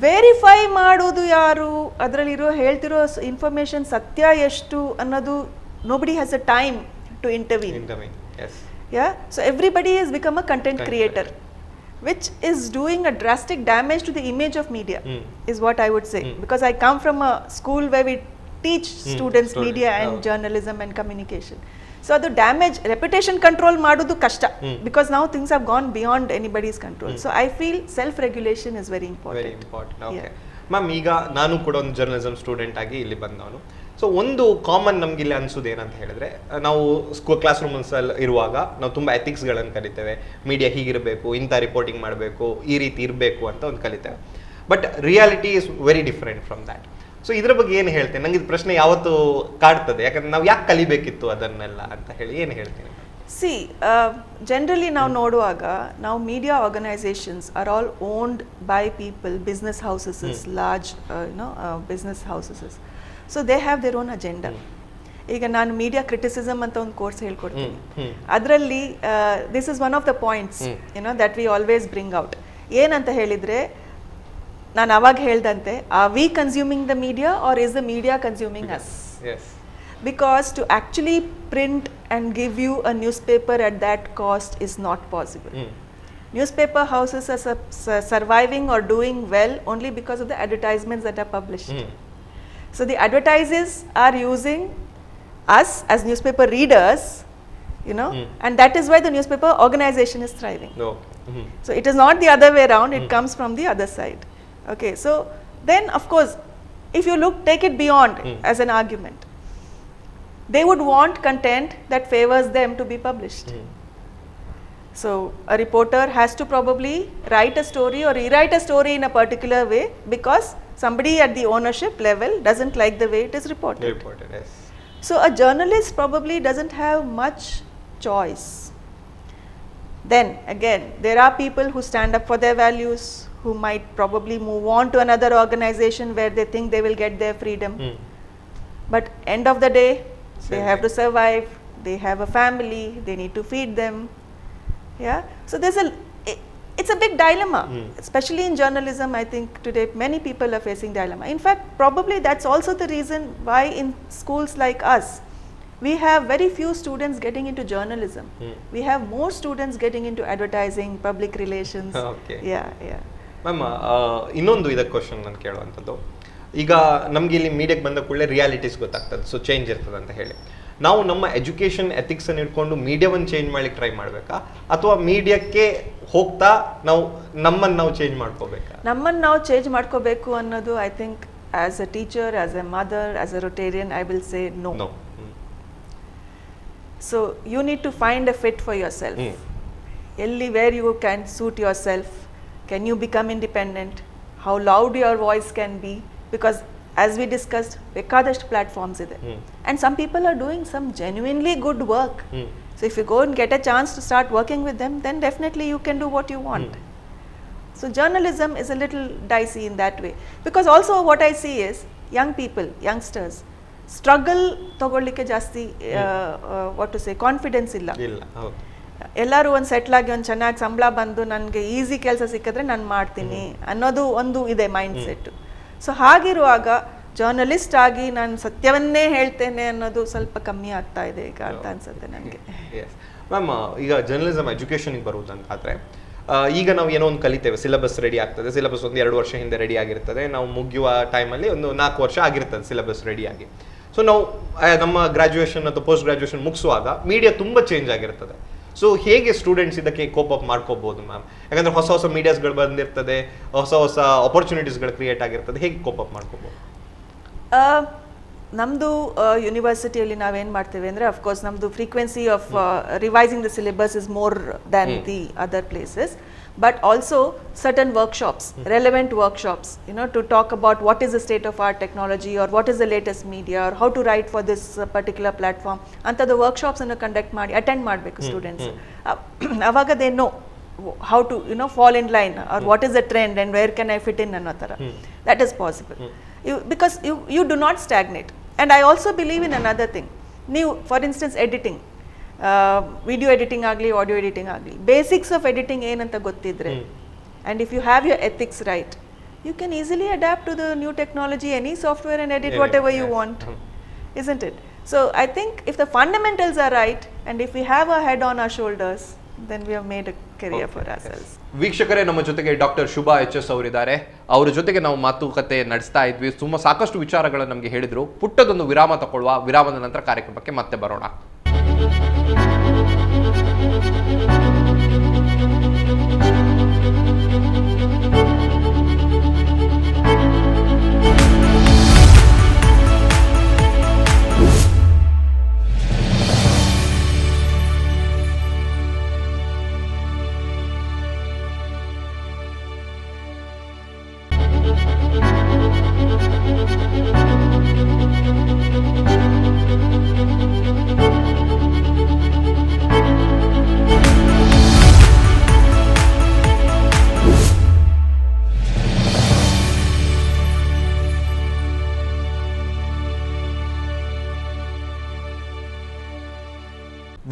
Verify ಮಾಡೋದು ಯಾರು, ಅದರಲ್ಲಿರೋ ಹೇಳ್ತಿರೋ ಇನ್ಫಾರ್ಮೇಶನ್ ಸತ್ಯ ಎಷ್ಟು ಅನ್ನೋದು nobody has a time to intervene. Yes. Yeah, so everybody has become a content creator. which is doing a drastic damage to the image of media, is what I would say. Because I come from a school where we teach students media and journalism and communication. So the damage, reputation control madudu kashta, because now things have gone beyond anybody's control. So I feel self-regulation is very important. Very important. Okay. Ma'am, ಈಗ ನಾನು ಕೂಡ ಒಂದು journalism student ಆಗಿ ಇಲ್ಲಿ ಬಂದವನು. So ಒಂದು common ನಮ್ಗೆ ಇಲ್ಲಿ ಅನ್ಸೋದು ಏನಂತ ಹೇಳಿದ್ರೆ, ನಾವು ಕ್ಲಾಸ್ ರೂಮ್ಸಲ್ಲಿ ಇರುವಾಗ ನಾವು ತುಂಬ ಎಥಿಕ್ಸ್ಗಳನ್ನು ಕಲಿತೇವೆ. ಮೀಡಿಯಾ ಹೀಗಿರಬೇಕು, ಇಂಥ ರಿಪೋರ್ಟಿಂಗ್ ಮಾಡಬೇಕು, ಈ ರೀತಿ ಇರಬೇಕು ಅಂತ ಒಂದು ಕಲಿತೇವೆ. But reality is very different from that. So ಇದ್ರ ಬಗ್ಗೆ ಏನು ಹೇಳ್ತೇನೆ? ನಂಗೆ ಇದು ಪ್ರಶ್ನೆ ಯಾವತ್ತು ಕಾಡ್ತದೆ, ಯಾಕಂದ್ರೆ ನಾವು ಯಾಕೆ ಕಲಿಬೇಕಿತ್ತು ಅದನ್ನೆಲ್ಲ ಅಂತ ಹೇಳಿ ಏನು ಹೇಳ್ತೀನಿ? See, generally now noduvaga, now media organizations are all owned by people, business houses, large business houses. So they have their own agenda. ಈಗ ನಾನು ಮೀಡಿಯಾ ಕ್ರಿಟಿಸಿಸಮ್ ಅಂತ ಒಂದು ಕೋರ್ಸ್ ಹೇಳ್ಕೊಡ್ತೀನಿ. ಅದರಲ್ಲಿ this is one of the points that we always bring out. ಏನಂತ ಹೇಳಿದ್ರೆ, ನಾನು ಅವಾಗ ಹೇಳ್ದಂತೆ, are we consuming the media or is the media consuming us? Because to actually print and give you a newspaper at that cost is not possible. Newspaper houses are surviving or doing well only because of the advertisements that are published. So the advertisers are using us as newspaper readers, and that is why the newspaper organization is thriving. So it is not the other way around, it comes from the other side. Okay, so then of course, if you take it beyond as an argument, they would want content that favors them to be published. So a reporter has to probably write a story or rewrite a story in a particular way because somebody at the ownership level doesn't like the way it is reported. Yes. So a journalist probably doesn't have much choice. Then again, there are people who stand up for their values, who might probably move on to another organization where they think they will get their freedom. But end of the day, they have to survive, they have a family, they need to feed them. So it's a big dilemma, especially in journalism. I think today many people are facing dilemma. In fact, probably that's also the reason why in schools like us, we have very few students getting into journalism. We have more students getting into advertising, public relations. Ma'am, ಇನ್ನೊಂದು ಇದಕ್ಕೆ question ನಾನು ಕೇಳುವಂಥದ್ದು, ಈಗ ನಮ್ಗೆ ಇಲ್ಲಿ ಮೀಡಿಯಾಕ್ಕೆ ಬಂದ ಕೂಡಲೇ realities ಗೊತ್ತಾಗ್ತದೆ, so change ಇರ್ತದೆ ಅಂತ ಹೇಳಿ, ನಾವು ನಮ್ಮ ಎಜುಕೇಷನ್ ಎಥಿಕ್ಸ್ ಅನ್ನು ಇಟ್ಕೊಂಡು ಮೀಡಿಯಾವನ್ನು ಚೇಂಜ್ ಮಾಡ್ಲಿಕ್ಕೆ ಟ್ರೈ ಮಾಡಬೇಕಾ, ಅಥವಾ ಮೀಡಿಯಾಕ್ಕೆ ಹೋಗ್ತಾ ನಮ್ಮನ್ನು ನಾವು ಚೇಂಜ್ ಮಾಡ್ಕೋಬೇಕಾ? ನಮ್ಮನ್ನು ನಾವು ಚೇಂಜ್ ಮಾಡ್ಕೋಬೇಕು ಅನ್ನೋದು, I think as a teacher, as a mother, as a Rotarian, I will say no. So you need to find a fit for yourself. ಎಲ್ಲಿ where you can suit yourself, can you become independent, how loud your voice can be. Because as we discussed, ಬೇಕಾದಷ್ಟು platforms ಇದೆ, and some people are doing some genuinely good work. So if you go and get a chance to start working with them, then definitely you can do what you want. So journalism is a little dicey in that way, because also what I see is young people, youngsters struggle ತಗೊಳ್ಳಿಕ್ಕೆ ಜಾಸ್ತಿ what to say confidence ಇಲ್ಲ. ಎಲ್ಲರೂ ಒಂದು settle ಆಗಿ ಒಂದು ಚೆನ್ನಾಗಿ ಸಂಬಳ ಬಂದು ನನಗೆ ಈಸಿ ಕೆಲಸ ಸಿಕ್ಕಿದ್ರೆ ನಾನು ಮಾಡ್ತೀನಿ ಅನ್ನೋದು ಒಂದು ಇದೆ ಮೈಂಡ್ ಸೆಟ್. ಸೊ ಹಾಗಿರುವಾಗ ಜರ್ನಲಿಸ್ಟ್ ಆಗಿ ನಾನು ಸತ್ಯವನ್ನೇ ಹೇಳ್ತೇನೆ ಅನ್ನೋದು ಸ್ವಲ್ಪ ಕಮ್ಮಿ ಆಗ್ತಾ ಇದೆ ಈಗ ಅಂತ ಅನ್ಸುತ್ತೆ ನನಗೆ. ಮ್ಯಾಮ್, ಈಗ ಜರ್ನಲಿಸಮ್ ಎಜುಕೇಷನ್ಗೆ ಬರುವುದಂತಾದರೆ, ಈಗ ನಾವು ಏನೋ ಒಂದು ಕಲಿತೇವೆ, ಸಿಲೆಬಸ್ ರೆಡಿ ಆಗ್ತದೆ, ಸಿಲೆಬಸ್ 1-2 ವರ್ಷ ಹಿಂದೆ ರೆಡಿ ಆಗಿರ್ತದೆ, ನಾವು ಮುಗಿಯುವ ಟೈಮಲ್ಲಿ ಒಂದು 4 ವರ್ಷ ಆಗಿರ್ತದೆ ಸಿಲೆಬಸ್ ರೆಡಿಯಾಗಿ. ಸೊ ನಾವು ನಮ್ಮ ಗ್ರಾಜುಯೇಷನ್ ಅಥವಾ ಪೋಸ್ಟ್ ಗ್ರಾಜುಯೇಷನ್ ಮುಗಿಸುವಾಗ ಮೀಡಿಯಾ ತುಂಬ ಚೇಂಜ್ ಆಗಿರ್ತದೆ. ಸೊ ಹೇಗೆ ಸ್ಟೂಡೆಂಟ್ಸ್ ಇದಕ್ಕೆ ಕೋಪ್ ಅಪ್ ಮಾಡ್ಕೋಬಹುದು ಮ್ಯಾಮ್? ಯಾಕಂದ್ರೆ ಹೊಸ ಹೊಸ ಮೀಡಿಯಾಸ್ಗಳು ಬಂದಿರ್ತದೆ, ಹೊಸ ಹೊಸ ಆಪರ್ಚುನಿಟೀಸ್ಗಳು ಕ್ರಿಯೇಟ್ ಆಗಿರ್ತದೆ, ಹೇಗೆ ಕೋಪ್ ಅಪ್ ಮಾಡ್ಕೋಬಹುದು? ನಮ್ಮದು ಯೂನಿವರ್ಸಿಟಿಯಲ್ಲಿ ನಾವೇನು ಮಾಡ್ತೇವೆ ಅಂದರೆ, ಅಫ್ಕೋರ್ಸ್ ನಮ್ಮದು frequency of revising the syllabus is more than the other places, but also certain workshops, relevant workshops, to talk about what is the state of our technology, or what is the latest media, or how to write for this particular platform. Antha workshops annu conduct ಮಾಡಿ attend ಮಾಡಬೇಕು students. ಅವಾಗ they know how to fall in line, or what is the trend and where can I fit in ಅನ್ನೋ ಥರ. That is possible because you do not stagnate. And I also believe in another thing. ನೀವು for instance editing, video editing ಆಗಲಿ, audio editing ಆಗಲಿ, basics of editing ಏನಂತ ಗೊತ್ತಿದ್ರೆ, and if you have your ethics right, you can easily adapt to the new technology, any software, and edit whatever you want, isn't it? So I think if the fundamentals are right, and if we have our head on our shoulders, then we have made a career for ourselves. ವೀಕ್ಷಕರೇ, ನಮ್ಮ ಜೊತೆಗೆ doctor Shubha HS ಅವರಿದ್ದಾರೆ. ಅವರ ಜೊತೆಗೆ ನಾವು ಮಾತುಕತೆ ನಡೆಸ್ತಾ ಇದ್ವಿ. ಸಾಕಷ್ಟು ವಿಚಾರಗಳನ್ನು ನಮಗೆ ಹೇಳಿದ್ರು. ಪುಟ್ಟದೊಂದು ವಿರಾಮ ತಗೊಳ್ಳುವ. ವಿರಾಮದ ನಂತರ ಕಾರ್ಯಕ್ರಮಕ್ಕೆ ಮತ್ತೆ ಬರೋಣ.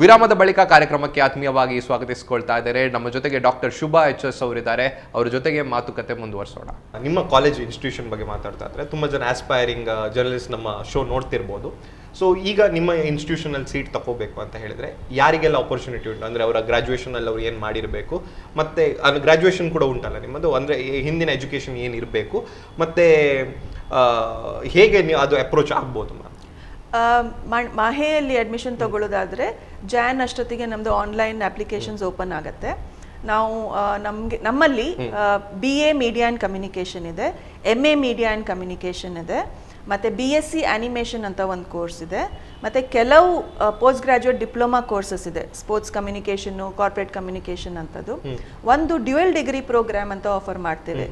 ವಿರಾಮದ ಬಳಿಕ ಕಾರ್ಯಕ್ರಮಕ್ಕೆ ಆತ್ಮೀಯವಾಗಿ ಸ್ವಾಗತಿಸಿಕೊಳ್ತಾ ಇದ್ದಾರೆ. ನಮ್ಮ ಜೊತೆಗೆ ಡಾಕ್ಟರ್ ಶುಭಾ HS ಅವರಿದ್ದಾರೆ. ಅವರ ಜೊತೆಗೆ ಮಾತುಕತೆ ಮುಂದುವರಿಸೋಣ. ನಿಮ್ಮ ಕಾಲೇಜ್ ಇನ್ಸ್ಟಿಟ್ಯೂಷನ್ ಬಗ್ಗೆ ಮಾತಾಡ್ತಾ ಇದ್ರೆ ತುಂಬ ಜನ ಆಸ್ಪೈರಿಂಗ್ ಜರ್ನಲಿಸ್ಟ್ ನಮ್ಮ ಶೋ ನೋಡ್ತಿರ್ಬೋದು. ಸೊ ಈಗ ನಿಮ್ಮ ಇನ್ಸ್ಟಿಟ್ಯೂಷನಲ್ಲಿ ಸೀಟ್ ತಗೋಬೇಕು ಅಂತ ಹೇಳಿದ್ರೆ ಯಾರಿಗೆಲ್ಲ ಆಪರ್ಚುನಿಟಿ ಉಂಟು? ಅಂದರೆ ಅವರ ಗ್ರಾಜುಯೇಷನಲ್ಲಿ ಅವ್ರು ಏನು ಮಾಡಿರಬೇಕು, ಮತ್ತು ಗ್ರಾಜುಯೇಷನ್ ಕೂಡ ಉಂಟಲ್ಲ ನಿಮ್ಮದು, ಅಂದರೆ ಹಿಂದಿನ ಎಜುಕೇಷನ್ ಏನಿರಬೇಕು, ಮತ್ತು ಹೇಗೆ ನೀವು ಅದು ಅಪ್ರೋಚ್ ಆಗ್ಬೋದು? ಮಾಹೆಯಲ್ಲಿ ಅಡ್ಮಿಷನ್ ತಗೊಳ್ಳೋದಾದರೆ ಜಾನ್ ಅಷ್ಟೊತ್ತಿಗೆ ನಮ್ಮದು ಆನ್ಲೈನ್ ಅಪ್ಲಿಕೇಶನ್ಸ್ ಓಪನ್ ಆಗುತ್ತೆ. ನಾವು ನಮ್ಮಲ್ಲಿ BA ಮೀಡಿಯಾ ಆ್ಯಂಡ್ ಕಮ್ಯುನಿಕೇಷನ್ ಇದೆ, MA ಮೀಡಿಯಾ ಆ್ಯಂಡ್ ಕಮ್ಯುನಿಕೇಷನ್ ಇದೆ, ಮತ್ತು BSc ಆ್ಯನಿಮೇಷನ್ ಅಂತ ಒಂದು ಕೋರ್ಸ್ ಇದೆ, ಮತ್ತು ಕೆಲವು ಪೋಸ್ಟ್ ಗ್ರಾಜುಯೇಟ್ ಡಿಪ್ಲೊಮಾ ಕೋರ್ಸಸ್ ಇದೆ, ಸ್ಪೋರ್ಟ್ಸ್ ಕಮ್ಯುನಿಕೇಷನ್ನು, ಕಾರ್ಪೊರೇಟ್ ಕಮ್ಯುನಿಕೇಷನ್ ಅಂತದ್ದು. ಒಂದು ಡ್ಯುಯಲ್ ಡಿಗ್ರಿ ಪ್ರೋಗ್ರಾಮ್ ಅಂತ ಆಫರ್ ಮಾಡ್ತೇವೆ.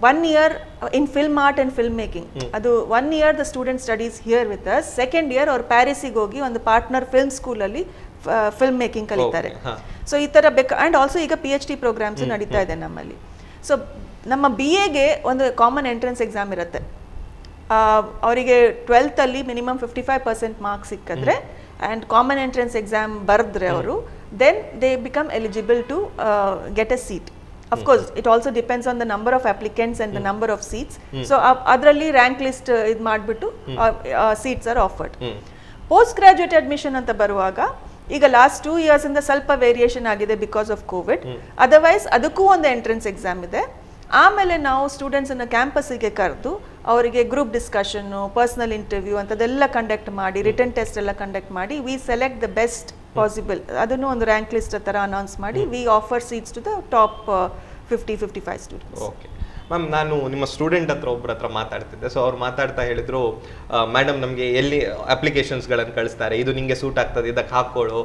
1 year in film art and film making. ಅದು 1 year the student studies here with us. Second year ಅವ್ರು ಪ್ಯಾರಿಸಿಗೆ ಹೋಗಿ ಒಂದು ಪಾರ್ಟ್ನರ್ ಫಿಲ್ಮ್ ಸ್ಕೂಲಲ್ಲಿ ಫಿಲ್ಮ್ ಮೇಕಿಂಗ್ ಕಲಿತಾರೆ. ಸೊ ಈ ಥರ ಆ್ಯಂಡ್ ಆಲ್ಸೋ ಈಗ PhD ಪ್ರೋಗ್ರಾಮ್ಸು ನಡೀತಾ ಇದೆ ನಮ್ಮಲ್ಲಿ. ಸೊ ನಮ್ಮ BAಗೆ ಒಂದು ಕಾಮನ್ ಎಂಟ್ರೆನ್ಸ್ ಎಕ್ಸಾಮ್ ಇರುತ್ತೆ. ಅವರಿಗೆ 12th ಅಲ್ಲಿ ಮಿನಿಮಮ್ 55% ಮಾರ್ಕ್ಸ್ ಸಿಕ್ಕಿದ್ರೆ ಆ್ಯಂಡ್ ಕಾಮನ್ ಎಂಟ್ರೆನ್ಸ್ ಎಕ್ಸಾಮ್ ಬರೆದ್ರೆ ಅವರು, then they become eligible to get a seat. Of course, it also depends on the number of applicants and the number of seats. So, adralli rank list idu madbittu seats are offered. Post graduate admission anta baruvaga ಈಗ last 2 years ಇಂದ ಸ್ವಲ್ಪ variation ಆಗಿದೆ because of Covid. Otherwise ಅದಕ್ಕೂ ಒಂದು entrance exam ಇದೆ. ಆಮೇಲೆ ನಾವು ಸ್ಟೂಡೆಂಟ್ಸನ್ನು ಕ್ಯಾಂಪಸ್ಸಿಗೆ ಕರೆದು ಅವರಿಗೆ ಗ್ರೂಪ್ ಡಿಸ್ಕಷನ್ನು, ಪರ್ಸನಲ್ ಇಂಟರ್ವ್ಯೂ ಅಂತದೆಲ್ಲ ಕಂಡಕ್ಟ್ ಮಾಡಿ, ರಿಟರ್ನ್ ಟೆಸ್ಟ್ ಎಲ್ಲ ಕಂಡಕ್ಟ್ ಮಾಡಿ, we select the best possible. ಅದನ್ನು ಒಂದು ರ್ಯಾಂಕ್ ಲಿಸ್ಟ್ ಥರ ಅನೌನ್ಸ್ ಮಾಡಿ, we offer seats to the top 50-55 students. Okay ma'am, ನಾನು ನಿಮ್ಮ ಸ್ಟೂಡೆಂಟ್ ಒಬ್ಬರ ಹತ್ರ ಮಾತಾಡ್ತಿದ್ದೆ. ಸೊ ಅವ್ರು ಮಾತಾಡ್ತಾ ಹೇಳಿದ್ರು, ಮೇಡಮ್ ನಮಗೆ ಎಲ್ಲಿ ಅಪ್ಲಿಕೇಶನ್ಸ್ಗಳನ್ನು ಕಳಿಸ್ತಾರೆ, ಇದು ನಿಮಗೆ ಸೂಟ್ ಆಗ್ತದೆ, ಇದಕ್ಕೆ ಹಾಕ್ಕೊಳ್ಳೋ,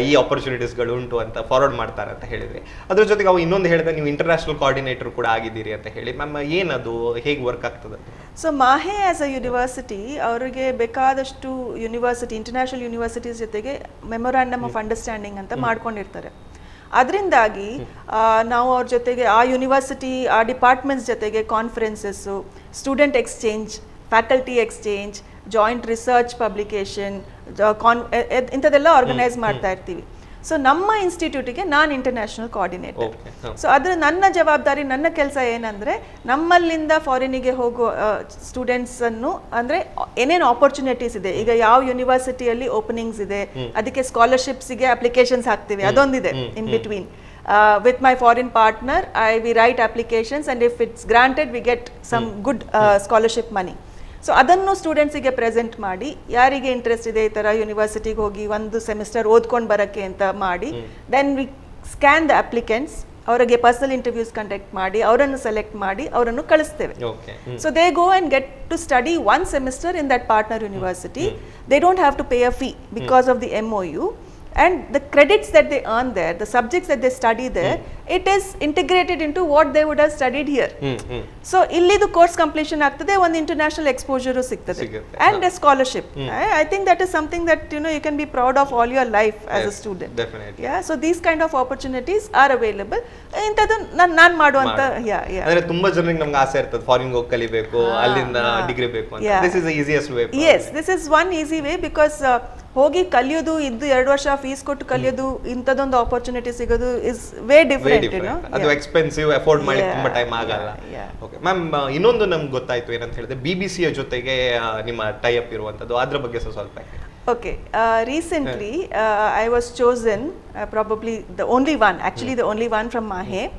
ಈ ಆಪರ್ಚುನಿಟೀಸ್ಗಳು ಉಂಟು ಅಂತ ಫಾರ್ವರ್ಡ್ ಮಾಡ್ತಾರೆ ಅಂತ ಹೇಳಿದ್ರಿ. ಅದ್ರ ಜೊತೆಗೆ ಅವು ಇನ್ನೊಂದು ಹೇಳಿದ್ರೆ ನೀವು ಇಂಟರ್ನ್ಯಾಷನಲ್ ಕೋಆರ್ಡಿನೇಟರ್ ಕೂಡ ಆಗಿದ್ದೀರಿ ಅಂತ ಹೇಳಿ. ಮ್ಯಾಮ್ ಏನದು, ಹೇಗೆ ವರ್ಕ್ ಆಗ್ತದೆ? So Mahe as a university ಅವರಿಗೆ ಬೇಕಾದಷ್ಟು ಇಂಟರ್ನ್ಯಾಷನಲ್ ಯೂನಿವರ್ಸಿಟೀಸ್ ಜೊತೆಗೆ ಮೆಮೊರಾಂಡಮ್ ಆಫ್ ಅಂಡರ್ಸ್ಟ್ಯಾಂಡಿಂಗ್ ಅಂತ ಮಾಡ್ಕೊಂಡಿರ್ತಾರೆ. ಅದರಿಂದಾಗಿ ನಾವು ಅವ್ರ ಜೊತೆಗೆ ಆ ಯೂನಿವರ್ಸಿಟಿ, ಆ ಡಿಪಾರ್ಟ್ಮೆಂಟ್ಸ್ ಜೊತೆಗೆ conferences, student exchange, faculty exchange, joint research publication, ಇಂಥದ್ದೆಲ್ಲ ಆರ್ಗನೈಸ್ ಮಾಡ್ತಾ ಇರ್ತೀವಿ. ಸೊ ನಮ್ಮ ಇನ್ಸ್ಟಿಟ್ಯೂಟಿಗೆ ನಾನು ಇಂಟರ್ನ್ಯಾಷನಲ್ ಕೋಆರ್ಡಿನೇಟರ್. ಸೊ ಅದ್ರ ನನ್ನ ಜವಾಬ್ದಾರಿ, ನನ್ನ ಕೆಲಸ ಏನಂದರೆ ನಮ್ಮಲ್ಲಿಂದ ಫಾರಿನಿಗೆ ಹೋಗೋ ಸ್ಟೂಡೆಂಟ್ಸನ್ನು, ಅಂದರೆ ಏನೇನು ಆಪರ್ಚುನಿಟೀಸ್ ಇದೆ, ಈಗ ಯಾವ ಯೂನಿವರ್ಸಿಟಿಯಲ್ಲಿ ಓಪನಿಂಗ್ಸ್ ಇದೆ, ಅದಕ್ಕೆ ಸ್ಕಾಲರ್ಶಿಪ್ಸಿಗೆ ಅಪ್ಲಿಕೇಶನ್ಸ್ ಹಾಕ್ತೀವಿ, ಅದೊಂದಿದೆ in between. With my foreign partner, we write applications, and if it's granted, we get some good scholarship money. So ಅದನ್ನು ಸ್ಟೂಡೆಂಟ್ಸಿಗೆ ಪ್ರೆಸೆಂಟ್ ಮಾಡಿ, ಯಾರಿಗೆ ಇಂಟ್ರೆಸ್ಟ್ ಇದೆ ಈ ಥರ ಯೂನಿವರ್ಸಿಟಿಗೆ ಹೋಗಿ ಒಂದು ಸೆಮಿಸ್ಟರ್ ಓದ್ಕೊಂಡು ಬರೋಕ್ಕೆ ಅಂತ ಮಾಡಿ, then we scan the applicants, ಅವರಿಗೆ ಪರ್ಸನಲ್ ಇಂಟರ್ವ್ಯೂಸ್ ಕಂಡಕ್ಟ್ ಮಾಡಿ, ಅವರನ್ನು ಸೆಲೆಕ್ಟ್ ಮಾಡಿ ಅವರನ್ನು ಕಳಿಸ್ತೇವೆ. So they go and get to study 1 semester in that partner university. They don't have to pay a fee because of the MOU. And the credits that they earn there, the subjects that they study there, it is integrated into what they would have studied here. So illidu course completion agtade, one international exposure sigtade, and a scholarship. I think that is something that you can be proud of all your life as a student. Definitely. Yeah, so these kind of opportunities are available. Intadu nan maduvanta ಅಂದ್ರೆ ತುಂಬಾ ಜನರಿಗೆ ನಮಗೆ ಆಸೆ ಇರ್ತದೆ foreign ಹೋಗಿ ಕಲಿಬೇಕು, ಅಲ್ಲಿಂದ degree ಬೇಕು ಅಂತ. This is the easiest way. Yes, this is one easy way, because ಹೋಗಿ ಕಲಿಯೋದು, ಇದ್ದು 2 ವರ್ಷ ಫೀಸ್ ಕೊಟ್ಟು ಕಲಿಯೋದು, ಇಂಥದ್ದೊಂದು ಆಪರ್ಚುನಿಟಿ ಸಿಗೋದು ಇಸ್ ವೇ ಡಿಫರೆಂಟ್. ಅದು ಎಕ್ಸ್ಪೆನ್ಸಿವ್, ಅಫೋರ್ಡ್ ಮಾಡಿ ತುಂಬಾ ಟೈಮ್ ಆಗಲ್ಲ. ಓಕೆ ಮ್ಯಾಮ್, ಇನ್ನೊಂದು ನಮ್ಗೆ ಗೊತ್ತಾಯ್ತು ಏನಂತ ಹೇಳಿದ್ರೆ BBC ಯ ಜೊತೆಗೆ ನಿಮ್ಮ ಟೈ ಅಪ್ ಇರುವಂತದ್ದು, ಅದ್ರ ಬಗ್ಗೆ ಸ್ವಲ್ಪ. Okay, recently I was chosen, probably the only one, actually the only one from Mahe,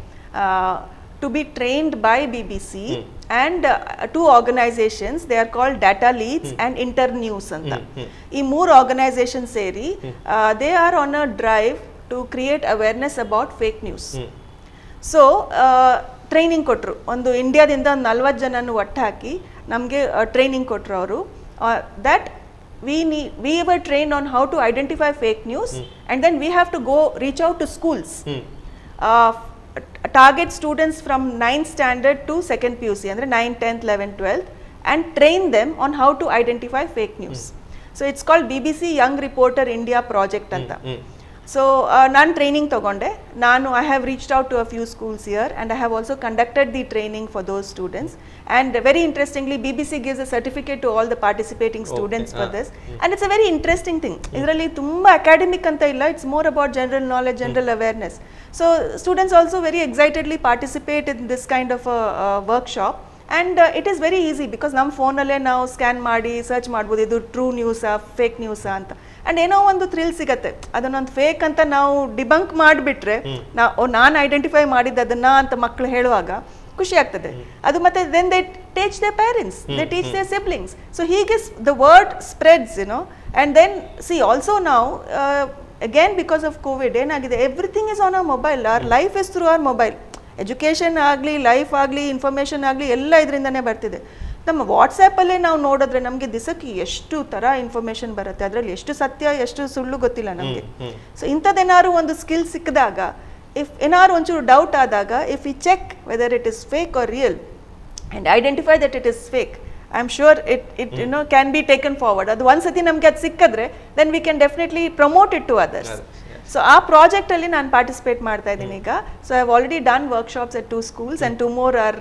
to be trained by BBC and two organizations. They are called Data Leads and Internews anta. ಈ ಮೂರು organisation ಸೇರಿ they are on a drive to create awareness about fake news. So training ಕೊಟ್ಟರು, ಒಂದು ಇಂಡಿಯಾದಿಂದ 40 ಜನನು ಒಟ್ಟು ಹಾಕಿ ನಮಗೆ training ಕೊಟ್ಟರು ಅವರು. That we were trained on how to identify fake news, and then we have to go reach out to schools, target students from 9th standard to 2nd PUC, andre 9th, 10th, 11th, 12th, and train them on how to identify fake news. So it's called BBC Young Reporter India project anta. So ನಾನು training ತಗೊಂಡೆ. I have reached out to a few schools here, and I have also conducted the training for those students. And very interestingly, BBC gives a certificate to all the participating students for this. And it's a very interesting thing. ಇದರಲ್ಲಿ ತುಂಬಾ academic ಅಂತ ಇಲ್ಲ, it's more about general knowledge, general awareness. So students also very excitedly participate in this kind of a workshop. And it is very easy because ನಮ್ಮ ಫೋನಲ್ಲೇ ನಾವು scan ಮಾಡಿ search ಮಾಡ್ಬೋದು, ಇದು ಟ್ರೂ ನ್ಯೂಸಾ ಫೇಕ್ ನ್ಯೂಸಾ ಅಂತ. ಅಂಡ್ ಏನೋ ಒಂದು ಥ್ರಿಲ್ ಸಿಗತ್ತೆ. ಅದನ್ನೊಂದು ಫೇಕ್ ಅಂತ ನಾವು ಡಿಬಂಕ್ ಮಾಡಿಬಿಟ್ರೆ, ನಾನು ಐಡೆಂಟಿಫೈ ಮಾಡಿದ್ದು ಅದನ್ನ ಅಂತ ಮಕ್ಕಳು ಹೇಳುವಾಗ ಖುಷಿ ಆಗ್ತದೆ. ಅದು ಮತ್ತೆ then they teach their parents, they teach their siblings. So ಹೀಗೆ the word spreads, and then see also now again because of COVID ಏನಾಗಿದೆ, everything is on our mobile. Our life is through our mobile. Education ಆಗಲಿ, life ಆಗಲಿ, information ಆಗಲಿ, ಎಲ್ಲ ಇದರಿಂದನೇ ಬರ್ತಿದೆ. ನಮ್ಮ ವಾಟ್ಸಪ್ಪಲ್ಲೇ ನಾವು ನೋಡಿದ್ರೆ ನಮಗೆ ದಿಸಕ್ಕೆ ಎಷ್ಟು ಥರ ಇನ್ಫಾರ್ಮೇಷನ್ ಬರುತ್ತೆ, ಅದರಲ್ಲಿ ಎಷ್ಟು ಸತ್ಯ ಎಷ್ಟು ಸುಳ್ಳು ಗೊತ್ತಿಲ್ಲ ನಮಗೆ. ಸೊ ಇಂಥದ್ದೇನಾದ್ರು ಒಂದು ಸ್ಕಿಲ್ ಸಿಕ್ಕಿದಾಗ, ಇಫ್ ಏನಾದ್ರು ಒಂಚೂರು ಡೌಟ್ ಆದಾಗ, if we check whether it is fake or real and identify that it is fake, I am sure it can be taken forward. ಅದು ಒಂದ್ಸತಿ ನಮಗೆ ಅದು ಸಿಕ್ಕಿದ್ರೆ then we can definitely promote it to others. So ಆ ಪ್ರಾಜೆಕ್ಟಲ್ಲಿ ನಾನು participate ಮಾಡ್ತಾ ಇದ್ದೀನಿ ಈಗ. So I have already done workshops at 2 schools and 2 more are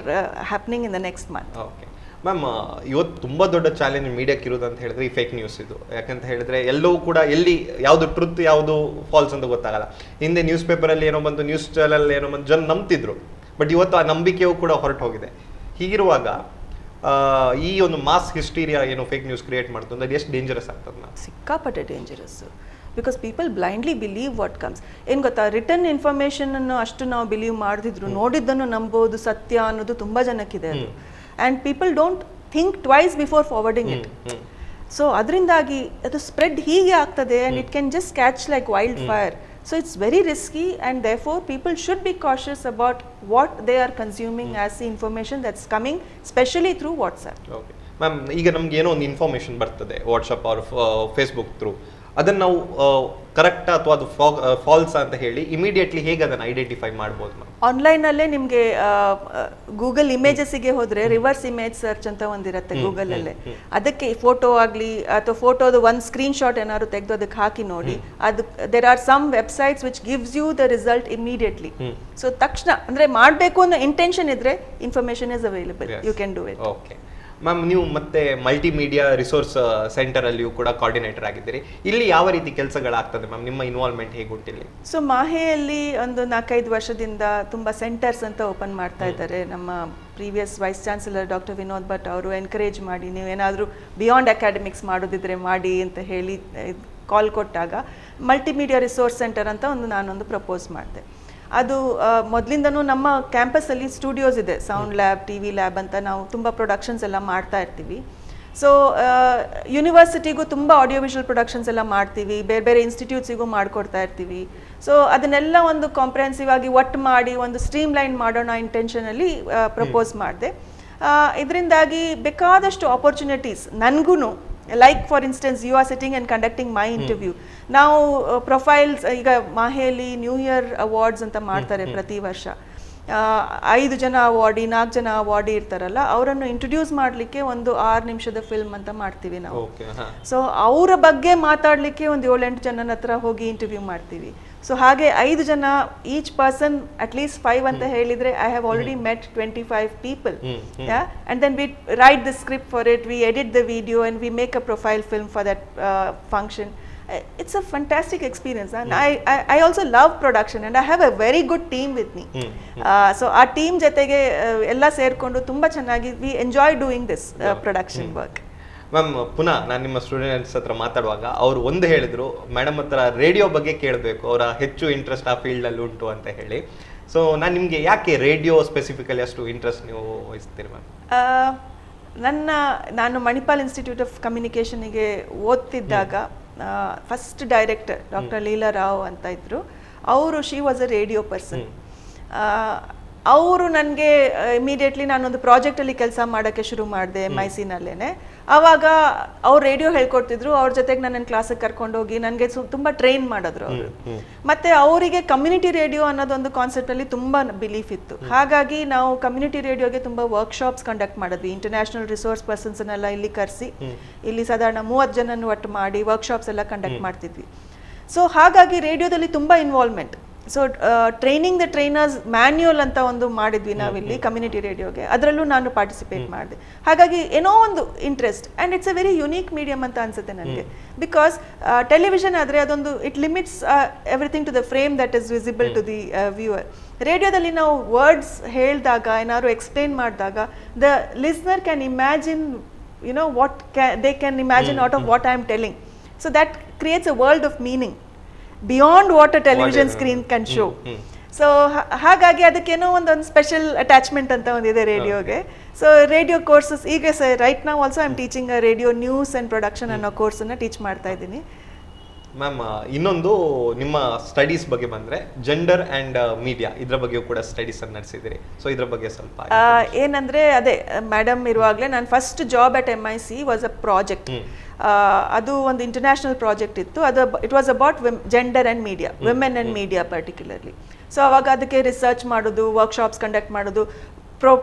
happening in the next month. Okay ma'am, ಇವತ್ತು ತುಂಬ ದೊಡ್ಡ ಚಾಲೆಂಜ್ ಮೀಡಿಯಾಕ್ಕೆ ಇರೋದು ಅಂತ ಹೇಳಿದ್ರೆ ಈ ಫೇಕ್ ನ್ಯೂಸ್ ಇದು. ಯಾಕಂತ ಹೇಳಿದ್ರೆ ಎಲ್ಲವೂ ಕೂಡ ಎಲ್ಲಿ ಯಾವುದು ಟ್ರುತ್ ಯಾವುದು ಫಾಲ್ಸ್ ಅಂತ ಗೊತ್ತಾಗಲ್ಲ. ಹಿಂದೆ ನ್ಯೂಸ್ ಪೇಪರಲ್ಲಿ ಏನೋ ಬಂದು, ನ್ಯೂಸ್ ಚಾನಲ್ ಏನೋ ಬಂದು ಜನ ನಂಬ್ತಿದ್ರು, ಬಟ್ ಇವತ್ತು ಆ ನಂಬಿಕೆಯೂ ಕೂಡ ಹೊರಟು ಹೋಗಿದೆ. ಹೀಗಿರುವಾಗ ಈ ಒಂದು ಮಾಸ್ ಹಿಸ್ಟೀರಿಯಾ ಏನು ಫೇಕ್ ನ್ಯೂಸ್ ಕ್ರಿಯೇಟ್ ಮಾಡ್ತು ಅದು ಎಷ್ಟು ಡೇಂಜರಸ್ ಆಗ್ತದೆ ಮ್ಯಾಮ್? ಸಿಕ್ಕಾಪಟ್ಟೆ dangerous. Because people blindly believe what comes. ಏನು ಗೊತ್ತಾ, ರಿಟರ್ನ್ ಇನ್ಫಾರ್ಮೇಷನನ್ನು ಅಷ್ಟು ನಾವು ಬಿಲೀವ್ ಮಾಡಿದ್ರು, ನೋಡಿದ್ದನ್ನು ನಂಬೋದು ಸತ್ಯ ಅನ್ನೋದು ತುಂಬ ಜನಕ್ಕಿದೆ ಅದು. And people don't think twice before forwarding it. So ಅದರಿಂದಾಗಿ ಅದು ಸ್ಪ್ರೆಡ್ ಹೀಗೆ ಆಗ್ತದೆ, and it can just catch like wild fire. So it's very risky, and therefore people should be cautious about what they are consuming as the information that's coming specially through WhatsApp. Okay ma'am, ಈಗ ನಮ್ಗೆ ಏನೋ ಒಂದು information ಬರ್ತದೆ WhatsApp R Facebook through, ಅದನ್ನು ನಾವು ಕರೆಕ್ಟಾ ಅಥವಾ ಅದು ಫಾಲ್ಸ್ ಅಂತ ಹೇಳಿ ಇಮಿಡಿಯೇಟ್ಲಿ ಹೇಗೆ ಅದನ್ನು ಐಡೆಂಟಿಫೈ ಮಾಡ್ಬೋದು ಮ್ಯಾಮ್? ಆನ್ಲೈನಲ್ಲೇ ನಿಮಗೆ ಗೂಗಲ್ ಇಮೇಜಸ್ಸಿಗೆ ಹೋದರೆ ರಿವರ್ಸ್ ಇಮೇಜ್ ಸರ್ಚ್ ಅಂತ ಒಂದಿರುತ್ತೆ ಗೂಗಲಲ್ಲೇ. ಅದಕ್ಕೆ ಫೋಟೋ ಆಗಲಿ ಅಥವಾ ಫೋಟೋದು ಒಂದು ಸ್ಕ್ರೀನ್ಶಾಟ್ ಏನಾದ್ರು ತೆಗೆದು ಅದಕ್ಕೆ ಹಾಕಿ ನೋಡಿ. ಅದು there are some websites which gives you the result immediately. So ತಕ್ಷಣ ಅಂದರೆ ಮಾಡಬೇಕು ಅನ್ನೋ ಇಂಟೆನ್ಷನ್ ಇದ್ರೆ information is available, you can do it. Okay ma'am, ನೀವು ಮತ್ತೆ ಮಲ್ಟಿಮೀಡಿಯಾ ರಿಸೋರ್ಸ್ ಸೆಂಟರಲ್ಲಿಯೂ ಕೂಡ ಕೋಆರ್ಡಿನೇಟರ್ ಆಗಿದ್ದೀರಿ. ಇಲ್ಲಿ ಯಾವ ರೀತಿ ಕೆಲಸಗಳಾಗ್ತದೆ ಮ್ಯಾಮ್? ನಿಮ್ಮ ಇನ್ವಾಲ್ವ್ಮೆಂಟ್ ಹೇಗುಂಟಿಲ್ಲಿ? ಸೊ ಮಾಹೆಯಲ್ಲಿ ಒಂದು 4-5 ವರ್ಷದಿಂದ ತುಂಬ ಸೆಂಟರ್ಸ್ ಅಂತ ಓಪನ್ ಮಾಡ್ತಾ ಇದ್ದಾರೆ. ನಮ್ಮ previous vice chancellor doctor Vinod Bhat ಅವರು ಎನ್ಕರೇಜ್ ಮಾಡಿ, ನೀವೇನಾದರೂ ಬಿಯಾಂಡ್ ಅಕಾಡೆಮಿಕ್ಸ್ ಮಾಡೋದಿದ್ರೆ ಮಾಡಿ ಅಂತ ಹೇಳಿ ಕಾಲ್ ಕೊಟ್ಟಾಗ ಮಲ್ಟಿಮೀಡಿಯಾ ರಿಸೋರ್ಸ್ ಸೆಂಟರ್ ಅಂತ ನಾನೊಂದು ಪ್ರಪೋಸ್ ಮಾಡಿದೆ. ಅದು ಮೊದಲಿಂದನೂ ನಮ್ಮ ಕ್ಯಾಂಪಸ್ಸಲ್ಲಿ ಸ್ಟುಡಿಯೋಸ್ ಇದೆ, ಸೌಂಡ್ ಲ್ಯಾಬ್, TV ಲ್ಯಾಬ್ ಅಂತ ನಾವು ತುಂಬ ಪ್ರೊಡಕ್ಷನ್ಸ್ ಎಲ್ಲ ಮಾಡ್ತಾ ಇರ್ತೀವಿ. ಸೊ ಯೂನಿವರ್ಸಿಟಿಗೂ ತುಂಬ ಆಡಿಯೋ ವಿಷುವಲ್ ಪ್ರೊಡಕ್ಷನ್ಸ್ ಎಲ್ಲ ಮಾಡ್ತೀವಿ, ಬೇರೆ ಬೇರೆ ಇನ್ಸ್ಟಿಟ್ಯೂಟ್ಸಿಗೂ ಮಾಡಿಕೊಡ್ತಾ ಇರ್ತೀವಿ. ಸೊ ಅದನ್ನೆಲ್ಲ ಒಂದು ಕಾಂಪ್ರಿಹೆನ್ಸಿವ್ ಆಗಿ ಒಟ್ಟು ಮಾಡಿ ಒಂದು ಸ್ಟ್ರೀಮ್ ಲೈನ್ ಮಾಡೋಣ ಇಂಟೆನ್ಷನಲ್ಲಿ ಪ್ರಪೋಸ್ ಮಾಡಿದೆ. ಇದರಿಂದಾಗಿ ಬೇಕಾದಷ್ಟು ಆಪರ್ಚುನಿಟೀಸ್ ನನಗೂ, like for instance you are sitting and conducting my interview. ನಾವು ಪ್ರೊಫೈಲ್ಸ್ ಈಗ ಮಾಹೆಯಲ್ಲಿ ನ್ಯೂ ಇಯರ್ ಅವಾರ್ಡ್ಸ್ ಅಂತ ಮಾಡ್ತಾರೆ ಪ್ರತಿ ವರ್ಷ. 5 ಜನ ಅವಾರ್ಡಿ, 4 ಜನ ಅವಾರ್ಡಿ ಇರ್ತಾರಲ್ಲ, ಅವರನ್ನು ಇಂಟ್ರೊಡ್ಯೂಸ್ ಮಾಡಲಿಕ್ಕೆ ಒಂದು 6 ನಿಮಿಷದ ಫಿಲ್ಮ್ ಅಂತ ಮಾಡ್ತೀವಿ ನಾವು. ಸೊ ಅವರ ಬಗ್ಗೆ ಮಾತಾಡಲಿಕ್ಕೆ ಒಂದು 7-8 ಜನನ ಹತ್ರ ಹೋಗಿ ಇಂಟರ್ವ್ಯೂ ಮಾಡ್ತೀವಿ. ಸೊ ಹಾಗೆ 5 ಜನ, ಈಚ್ ಪರ್ಸನ್ ಅಟ್ಲೀಸ್ಟ್ 5 ಅಂತ ಹೇಳಿದ್ರೆ I have already met 25 people. And then we write the script for it, we edit the video, and we make a profile film for that function. It's a fantastic experience, and I also love production, and I have a very good team with me. So our team ಜೊತೆಗೆ ಎಲ್ಲ ಸೇರ್ಕೊಂಡು ತುಂಬ ಚೆನ್ನಾಗಿ we enjoy doing this production work. Ma'am ಪುನಃ ನಾನು ನಿಮ್ಮ students ಹತ್ರ ಮಾತಾಡುವಾಗ ಅವ್ರು ಒಂದು ಹೇಳಿದ್ರು, ಮೇಡಮ್ ಹತ್ರ ರೇಡಿಯೋ ಬಗ್ಗೆ ಕೇಳಬೇಕು, ಅವರ ಹೆಚ್ಚು ಇಂಟ್ರೆಸ್ಟ್ ಆ ಫೀಲ್ಡಲ್ಲಿ ಉಂಟು ಅಂತ ಹೇಳಿ. ಸೊ ನಾನು ನಿಮಗೆ ಯಾಕೆ ರೇಡಿಯೋ ಸ್ಪೆಸಿಫಿಕಲಿ ಅಷ್ಟು ಇಂಟ್ರೆಸ್ಟ್ ನೀವು ವಹಿಸ್ತೀರಿ ಮ್ಯಾಮ್? ನಾನು ಮಣಿಪಾಲ್ ಇನ್ಸ್ಟಿಟ್ಯೂಟ್ ಆಫ್ ಕಮ್ಯುನಿಕೇಷನ್ಗೆ ಓದ್ತಿದ್ದಾಗ first director doctor Leela Rao ಅಂತ ಇದ್ರು. ಅವರು she was a radio person. ಅವರು ನನಗೆ ಇಮಿಡಿಯೇಟ್ಲಿ ನಾನೊಂದು ಪ್ರಾಜೆಕ್ಟಲ್ಲಿ ಕೆಲಸ ಮಾಡೋಕ್ಕೆ ಶುರು ಮಾಡಿದೆ MIC-ನಲ್ಲೇ. ಆವಾಗ ಅವ್ರು ರೇಡಿಯೋ ಹೇಳ್ಕೊಡ್ತಿದ್ರು, ಅವ್ರ ಜೊತೆಗೆ ನನ್ನ ಕ್ಲಾಸಿಗೆ ಕರ್ಕೊಂಡೋಗಿ ನನಗೆ ತುಂಬ ಟ್ರೈನ್ ಮಾಡಿದ್ರು ಅವರು. ಮತ್ತು ಅವರಿಗೆ ಕಮ್ಯುನಿಟಿ ರೇಡಿಯೋ ಅನ್ನೋದೊಂದು ಕಾನ್ಸೆಪ್ಟಲ್ಲಿ ತುಂಬ ಬಿಲೀಫ್ ಇತ್ತು. ಹಾಗಾಗಿ ನಾವು ಕಮ್ಯುನಿಟಿ ರೇಡಿಯೋಗೆ ತುಂಬ ವರ್ಕ್ಶಾಪ್ಸ್ ಕಂಡಕ್ಟ್ ಮಾಡಿದ್ವಿ. ಇಂಟರ್ನ್ಯಾಷನಲ್ ರಿಸೋರ್ಸ್ ಪರ್ಸನ್ಸ್ನೆಲ್ಲ ಇಲ್ಲಿ ಕರೆಸಿ, ಇಲ್ಲಿ ಸಾಧಾರಣ 30 ಜನನ ಒಟ್ಟು ಮಾಡಿ ವರ್ಕ್ಶಾಪ್ಸ್ ಎಲ್ಲ ಕಂಡಕ್ಟ್ ಮಾಡ್ತಿದ್ವಿ. ಸೊ ಹಾಗಾಗಿ ರೇಡಿಯೋದಲ್ಲಿ ತುಂಬ involvement. So training the trainers manual ಅಂತ ಒಂದು ಮಾಡಿದ್ವಿ ನಾವಿಲ್ಲಿ ಕಮ್ಯುನಿಟಿ ರೇಡಿಯೋಗೆ, ಅದರಲ್ಲೂ ನಾನು ಪಾರ್ಟಿಸಿಪೇಟ್ ಮಾಡಿದೆ. ಹಾಗಾಗಿ ಏನೋ ಒಂದು interest, and it's a very unique medium ಅಂತ ಅನ್ಸುತ್ತೆ ನನಗೆ. ಬಿಕಾಸ್ ಟೆಲಿವಿಷನ್ ಆದರೆ ಅದೊಂದು it limits everything to the frame that is visible to the viewer. ರೇಡಿಯೋದಲ್ಲಿ ನಾವು ವರ್ಡ್ಸ್ ಹೇಳಿದಾಗ, ಏನಾದ್ರು ಎಕ್ಸ್ಪ್ಲೇನ್ ಮಾಡಿದಾಗ, the listener can imagine what they can imagine out of what I am telling. So that creates a world of meaning beyond what a television screen can show. So ಹಾಗಾಗಿ ಅದಕ್ಕೇನೋ ಒಂದೊಂದು special attachment ಅಂತ ಒಂದಿದೆ ರೇಡಿಯೋಗೆ. So radio courses ಈಗ right ನಾವು also I am teaching radio news and production ಅನ್ನೋ ಕೋರ್ಸನ್ನು teach ಮಾಡ್ತಾ ಇದ್ದೀನಿ. ಮ್ಯಾಮ್ ಇನ್ನೊಂದು ನಿಮ್ಮ ಸ್ಟಡೀಸ್ ಬಗ್ಗೆ ಬಂದರೆ ಜೆಂಡರ್ ಆ್ಯಂಡ್ ಮೀಡಿಯಾ ಇದ್ರ ಬಗ್ಗೆ ಕೂಡ ಸ್ಟಡೀಸನ್ನು ನಡೆಸಿದ್ದೀರಿ. ಸೊ ಇದ್ರ ಬಗ್ಗೆ ಸ್ವಲ್ಪ ಏನಂದರೆ ಅದೇ ಮೇಡಮ್ ಇರುವಾಗಲೇ ನಾನು first job at MIC was a project. ಅದು ಒಂದು ಇಂಟರ್ನ್ಯಾಷನಲ್ ಪ್ರಾಜೆಕ್ಟ್ ಇತ್ತು. ಅದು it was about gender and media, women and media particularly. So ಅವಾಗ ಅದಕ್ಕೆ ರಿಸರ್ಚ್ ಮಾಡೋದು, ವರ್ಕ್ಶಾಪ್ಸ್ ಕಂಡಕ್ಟ್ ಮಾಡೋದು,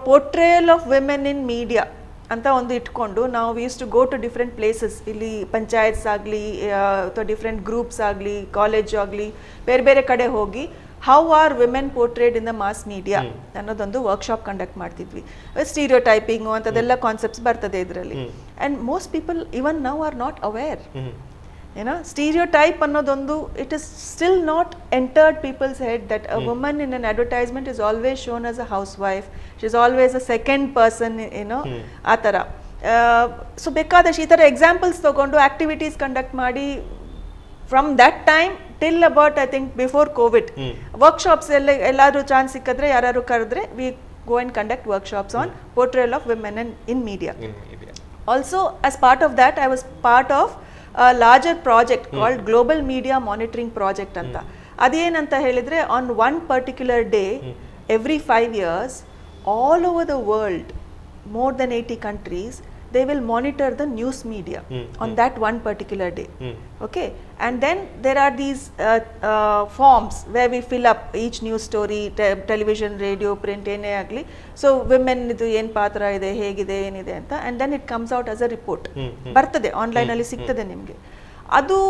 portrayal of women in media ಅಂತ ಒಂದು ಇಟ್ಕೊಂಡು ನಾವು used to go to different places. ಇಲ್ಲಿ ಪಂಚಾಯತ್ಸ್ ಆಗಲಿ ಅಥವಾ ಡಿಫ್ರೆಂಟ್ ಗ್ರೂಪ್ಸ್ ಆಗಲಿ, ಕಾಲೇಜ್ ಆಗಲಿ, ಬೇರೆ ಬೇರೆ ಕಡೆ ಹೋಗಿ how are women portrayed in the mass media ಅನ್ನೋದೊಂದು ವರ್ಕ್ಶಾಪ್ ಕಂಡಕ್ಟ್ ಮಾಡ್ತಿದ್ವಿ. ಸ್ಟೀರಿಯೋ ಟೈಪಿಂಗು ಅಂಥದ್ದೆಲ್ಲ ಕಾನ್ಸೆಪ್ಟ್ಸ್ ಬರ್ತದೆ ಇದರಲ್ಲಿ. And most people even now are not aware. Stereotype ಅನ್ನೋದೊಂದು it is still not entered people's head that a woman in an advertisement is always shown as a housewife, she is always a second person, ಆ ಥರ. So ಬೇಕಾದಷ್ಟು ಈ ಥರ examples ತೊಗೊಂಡು activities conduct ಮಾಡಿ from that time till about I think before COVID workshops ಎಲ್ಲಾದರೂ chance ಸಿಕ್ಕಿದ್ರೆ ಯಾರು ಕರೆದ್ರೆ we go and conduct workshops on portrayal of women in media. Also as part of that I was part of a larger project called Global Media Monitoring Project anta. Adenanta helidre on one particular day every 5 years all over the world, more than 80 countries, they will monitor the news media on that one particular day. Okay, and then there are these forms where we fill up each news story, television, radio, print, ene agli. So women idu en paatra ide, hegide, enide anta, and then it comes out as a report. Bartade online ಅಲ್ಲಿ ಸಿಗ್ತದೆ ನಿಮಗೆ. ಅದು